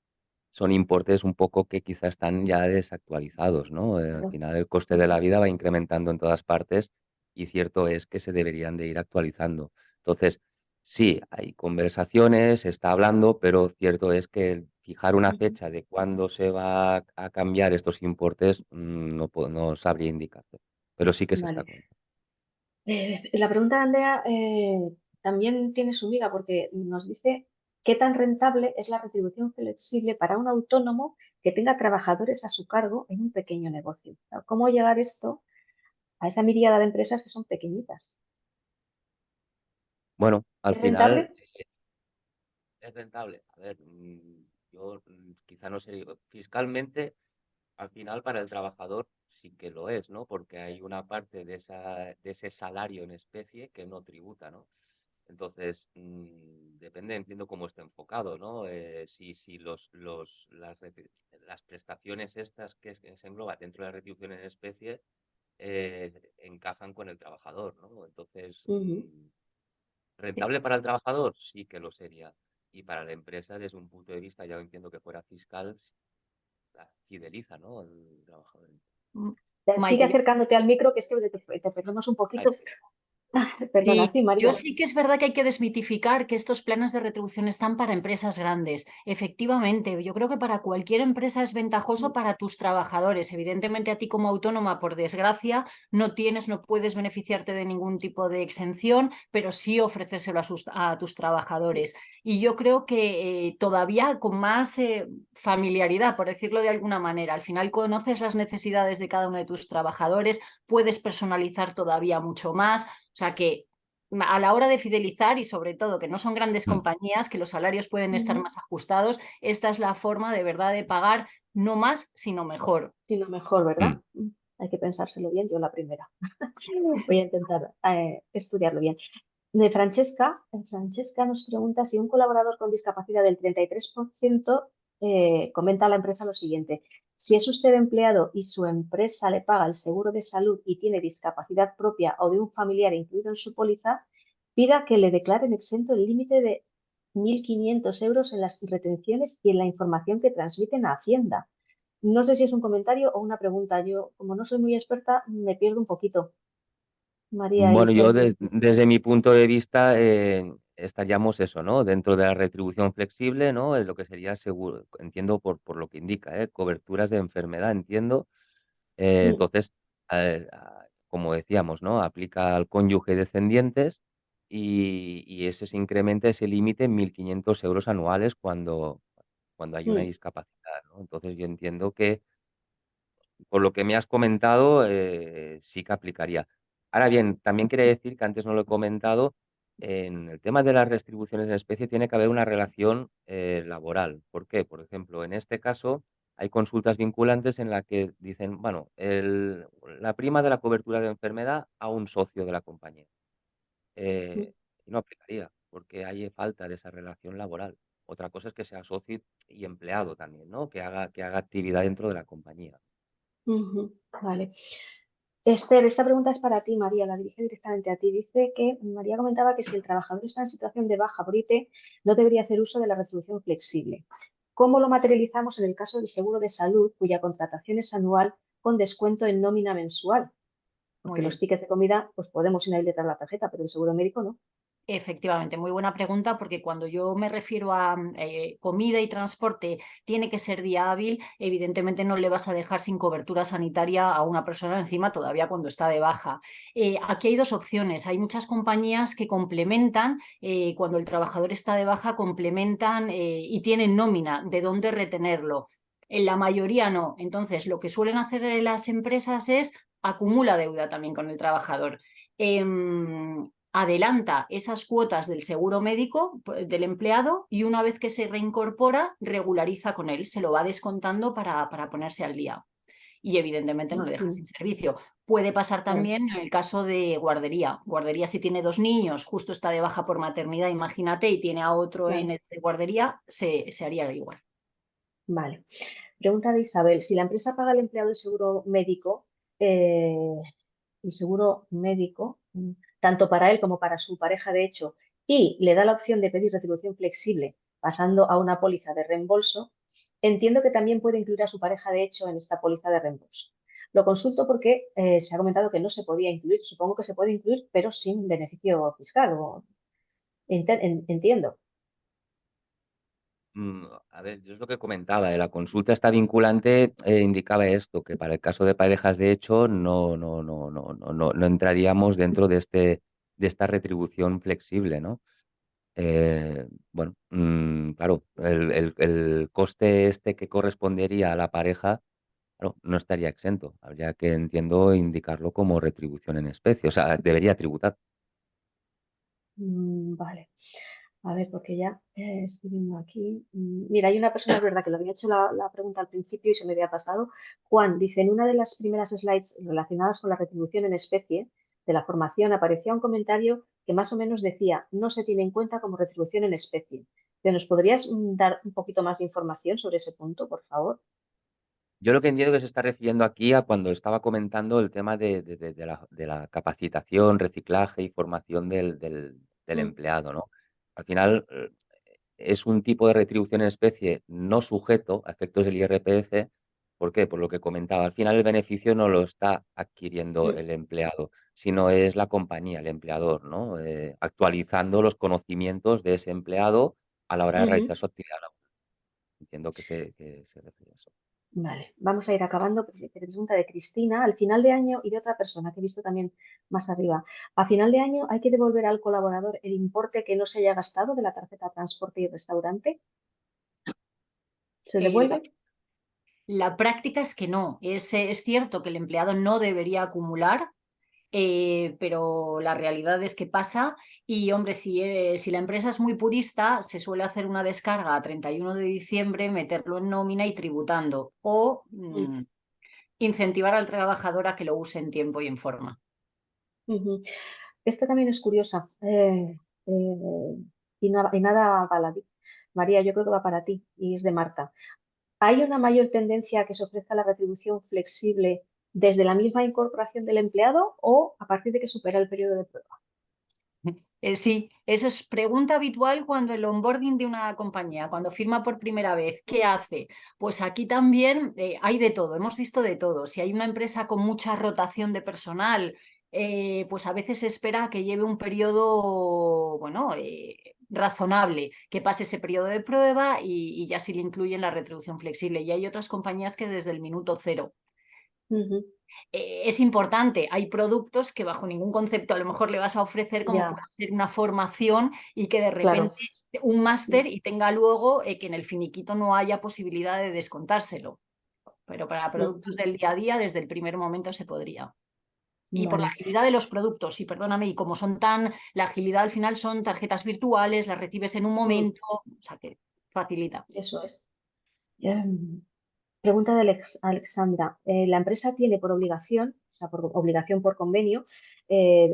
C: son importes un poco que quizás están ya desactualizados, ¿no? Al
A: Claro.
C: final el coste de la vida va incrementando en todas partes y cierto es que se deberían de ir actualizando. Entonces, sí, hay conversaciones, se está hablando, pero cierto es que el fijar una
A: Ujú.
C: fecha de cuándo se va a cambiar estos importes, no sabría indicarte, pero sí que se está
A: Vale.
C: comentando.
A: La pregunta de Andrea también tiene su miga porque nos dice qué tan rentable es la retribución flexible para un autónomo que tenga trabajadores a su cargo en un pequeño negocio. Claro, ¿cómo llevar esto a esa miríada de empresas que son pequeñitas?
C: Bueno, al
A: ¿Es
C: final
A: rentable?
C: es rentable. A ver, yo quizá no sé, fiscalmente. Al final, para el trabajador sí que lo es, ¿no? Porque hay una parte de ese salario en especie que no tributa, ¿no? Entonces, depende, entiendo cómo está enfocado, ¿no? Si las prestaciones estas que se engloban dentro de la retribución en especie encajan con el trabajador, ¿no? Entonces,
A: Ujú.
B: Sí.
C: rentable para el trabajador sí que lo sería. Y para la empresa, desde un punto de vista, ya entiendo que fuera fiscal, fideliza, ¿no? Al trabajador.
A: Sigue
B: Maite,
A: acercándote al micro, que es que te perdemos un
C: Vale.
A: poquito. Perdona,
B: sí,
A: sí,
B: yo
A: María.
B: sí que es verdad que hay que desmitificar que estos planes de retribución están para empresas grandes. Efectivamente, yo creo que para cualquier empresa es ventajoso para tus trabajadores. Evidentemente, a ti como autónoma, por desgracia, no puedes beneficiarte de ningún tipo de exención, pero sí ofrecérselo a tus trabajadores. Y yo creo que todavía con más familiaridad, por decirlo de alguna manera, al final conoces las necesidades de cada uno de tus trabajadores, puedes personalizar todavía mucho más. O sea que a la hora de fidelizar y sobre todo que no son grandes
C: Mm,
B: compañías, que los salarios pueden estar
A: Ujú.
B: más ajustados, esta es la forma de verdad de pagar no más, sino mejor.
A: Sí, lo mejor, ¿verdad?
C: mm.
A: Hay que pensárselo bien, yo la primera. Voy a intentar estudiarlo bien. Francesca nos pregunta si un colaborador con discapacidad del 33% comenta a la empresa lo siguiente: si es usted empleado y su empresa le paga el seguro de salud y tiene discapacidad propia o de un familiar incluido en su póliza, pida que le declaren exento el límite de 1.500 euros en las retenciones y en la información que transmiten a Hacienda. No sé si es un comentario o una pregunta. Yo, como no soy muy experta, me pierdo un poquito. María y
C: Bueno, yo
A: Sergio.
C: desde mi punto de vista estaríamos eso, ¿no? Dentro de la retribución flexible, ¿no? Lo que sería seguro, entiendo por lo que indica, coberturas de enfermedad, entiendo.
A: Mm,
C: Entonces, como decíamos, ¿no? Aplica al cónyuge descendientes y ese se incrementa ese límite en 1.500 euros anuales cuando hay una
A: mm,
C: discapacidad, ¿no? Entonces, yo entiendo que por lo que me has comentado, sí que aplicaría. Ahora bien, también quiere decir que antes no lo he comentado, en el tema de las retribuciones en especie tiene que haber una relación laboral. ¿Por qué? Por ejemplo, en este caso hay consultas vinculantes en la que dicen, bueno, la prima de la cobertura de enfermedad a un socio de la compañía.
A: mm,
C: Y no aplicaría, porque hay falta de esa relación laboral. Otra cosa es que sea socio y empleado también, ¿no? Que haga actividad dentro de la compañía.
A: ujú. Vale. Esther, esta pregunta es para ti, María, la dirige directamente a ti. Dice que María comentaba que si el trabajador está en situación de baja por IT, no debería hacer uso de la retribución flexible. ¿Cómo lo materializamos en el caso del seguro de salud, cuya contratación es anual con descuento en nómina mensual?
B: Muy
A: Porque los
B: bien.
A: tickets de comida, pues podemos inhabilitar la tarjeta, pero el seguro médico no.
B: Efectivamente, muy buena pregunta, porque cuando yo me refiero a comida y transporte tiene que ser día hábil, evidentemente no le vas a dejar sin cobertura sanitaria a una persona encima todavía cuando está de baja. Aquí hay dos opciones. Hay muchas compañías que complementan, cuando el trabajador está de baja, complementan y tienen nómina de dónde retenerlo. En la mayoría no. Entonces, lo que suelen hacer las empresas es acumula deuda también con el trabajador. Adelanta esas cuotas del seguro médico del empleado y una vez que se reincorpora, regulariza con él, se lo va descontando para ponerse al día. Y evidentemente no le deja
A: Ujú.
B: sin servicio. Puede pasar
A: Claro,
B: también en el caso de guardería. Guardería, si tiene dos niños, justo está de baja por maternidad, imagínate, y tiene a otro en
A: claro.
B: de guardería, se haría igual.
A: Vale. Pregunta de Isabel. Si la empresa paga al empleado eh, el seguro médico, tanto para él como para su pareja de hecho, y le da la opción de pedir retribución flexible pasando a una póliza de reembolso, entiendo que también puede incluir a su pareja de hecho en esta póliza de reembolso. Lo consulto porque se ha comentado que no se podía incluir. Supongo que se puede incluir, pero sin beneficio fiscal. Entiendo.
C: A ver, yo es lo que comentaba, la consulta está vinculante, indicaba esto, que para el caso de parejas de hecho no entraríamos dentro de esta retribución flexible, ¿no? Bueno, claro, el coste este que correspondería a la pareja, claro, no estaría exento. Habría que, entiendo, indicarlo como retribución en especie, o sea, debería tributar.
A: Vale. A ver, porque ya estoy viendo aquí. Mira, hay una persona, es verdad, que le había hecho la pregunta al principio y se me había pasado. Juan dice, en una de las primeras slides relacionadas con la retribución en especie de la formación aparecía un comentario que más o menos decía, no se tiene en cuenta como retribución en especie. ¿Te nos podrías dar un poquito más de información sobre ese punto, por favor?
C: Yo lo que entiendo que se está refiriendo aquí a cuando estaba comentando el tema de la capacitación, reciclaje y formación del
A: Mm,
C: empleado, ¿no? Al final, es un tipo de retribución en especie no sujeto a efectos del IRPF. ¿Por qué? Por lo que comentaba, al final el beneficio no lo está adquiriendo
A: mm,
C: el empleado, sino es la compañía, el empleador, ¿no? Actualizando los conocimientos de ese empleado a la hora de
A: ujú.
C: realizar su actividad laboral. Entiendo que se refiere a eso.
A: Vale, vamos a ir acabando. Pregunta de Cristina. Al final de año, y de otra persona que he visto también más arriba, a final de año hay que devolver al colaborador el importe que no se haya gastado de la tarjeta de transporte y restaurante. ¿Se
B: Eh,
A: devuelve?
B: la práctica es que no. Es cierto que el empleado no debería acumular, pero la realidad es que pasa y, hombre, si la empresa es muy purista, se suele hacer una descarga a 31 de diciembre, meterlo en nómina y tributando, o
A: Mm,
B: incentivar al trabajador a que lo use en tiempo y en forma.
A: ujú. Esta también es curiosa y nada baladí. María, yo creo que va para ti y es de Marta. ¿Hay una mayor tendencia a que se ofrezca la retribución flexible desde la misma incorporación del empleado o a partir de que supera el periodo de prueba?
B: Sí, eso es pregunta habitual cuando el onboarding de una compañía, cuando firma por primera vez, ¿qué hace? Pues aquí también hay de todo, hemos visto de todo. Si hay una empresa con mucha rotación de personal, pues a veces se espera que lleve un periodo, bueno, razonable, que pase ese periodo de prueba y ya se le incluye la retribución flexible. Y hay otras compañías que desde el minuto cero.
A: Ujú.
B: Es importante, hay productos que bajo ningún concepto a lo mejor le vas a ofrecer como puede
A: Ya,
B: ser una formación y que de
A: claro.
B: repente un máster y tenga luego que en el finiquito no haya posibilidad de descontárselo. Pero para productos
A: Ujú.
B: del día a día, desde el primer momento se podría. Y por la
A: Vale,
B: agilidad de los productos, y perdóname, y como son tan, la agilidad al final son tarjetas virtuales, las recibes en un momento, o sea que facilita.
A: eso es. Pregunta de Alexandra. La empresa tiene por obligación, o sea, por obligación por convenio,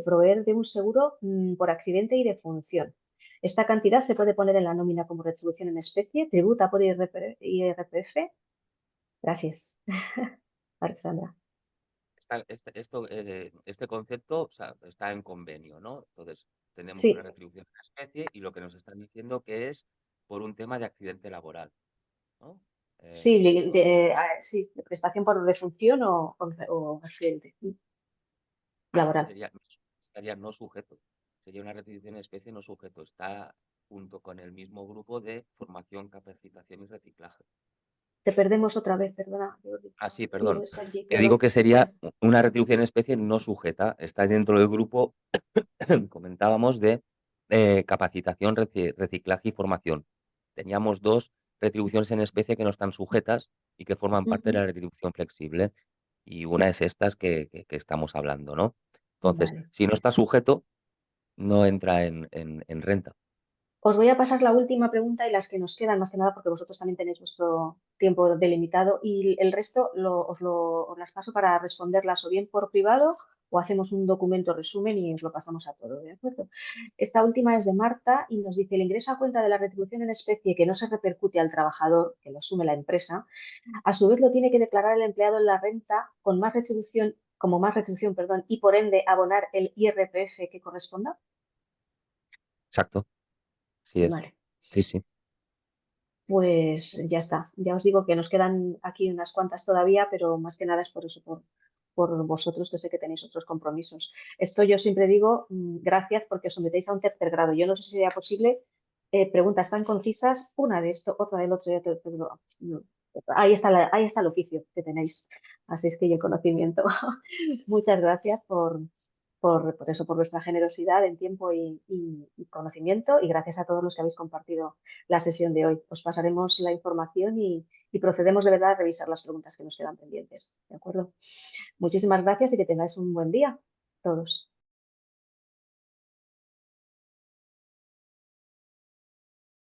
A: proveer de un seguro por accidente y defunción. Esta cantidad se puede poner en la nómina como retribución en especie, tributa por IRPF. Gracias, Alexandra.
C: Este concepto, o sea, está en convenio, ¿no? Entonces, tenemos una
A: Sí,
C: retribución en especie y lo que nos están diciendo que es por un tema de accidente laboral, ¿no?
A: sí,
C: Esto
A: sí, de prestación por defunción o accidente laboral.
C: estaría no sujeto. Sería una retribución en especie no sujeto. Está junto con el mismo grupo de formación, capacitación y reciclaje.
A: Te perdemos otra vez, perdona, Jordi.
C: Ah, sí, perdón.
A: Sergi,
C: Que digo
A: claro.
C: que sería una retribución en especie no sujeta. Está dentro del grupo, comentábamos, de capacitación, reciclaje y formación. Teníamos dos retribuciones en especie que no están sujetas y que forman parte de
A: Ujú.
C: la retribución flexible. Y una es estas que estamos hablando, ¿no? Entonces,
A: Vale.
C: si no está sujeto, no entra en renta.
A: Os voy a pasar la última pregunta y las que nos quedan, más que nada porque vosotros también tenéis vuestro tiempo delimitado y el resto os las paso para responderlas o bien por privado o hacemos un documento resumen y os lo pasamos a todos, ¿de acuerdo? Esta última es de Marta y nos dice, el ingreso a cuenta de la retribución en especie que no se repercute al trabajador, que lo asume la empresa, a su vez lo tiene que declarar el empleado en la renta con más retribución, como más retribución, perdón, y por ende abonar el IRPF que corresponda.
C: Exacto, sí es.
A: Vale.
C: Sí, sí.
A: Pues ya está. Ya os digo que nos quedan aquí unas cuantas todavía, pero más que nada es por eso, por vosotros, que sé que tenéis otros compromisos. Esto yo siempre digo, gracias porque os sometéis a un tercer grado. Yo no sé si sería posible preguntas tan concisas, una de esto, otra del otro, y otra del otro. No. Ahí está el oficio que tenéis. Así es que y el conocimiento. Muchas gracias por eso, por vuestra generosidad en tiempo y conocimiento y gracias a todos los que habéis compartido la sesión de hoy. Os pasaremos la información y procedemos de verdad a revisar las preguntas que nos quedan pendientes. ¿De acuerdo? Muchísimas gracias y que tengáis un buen día todos.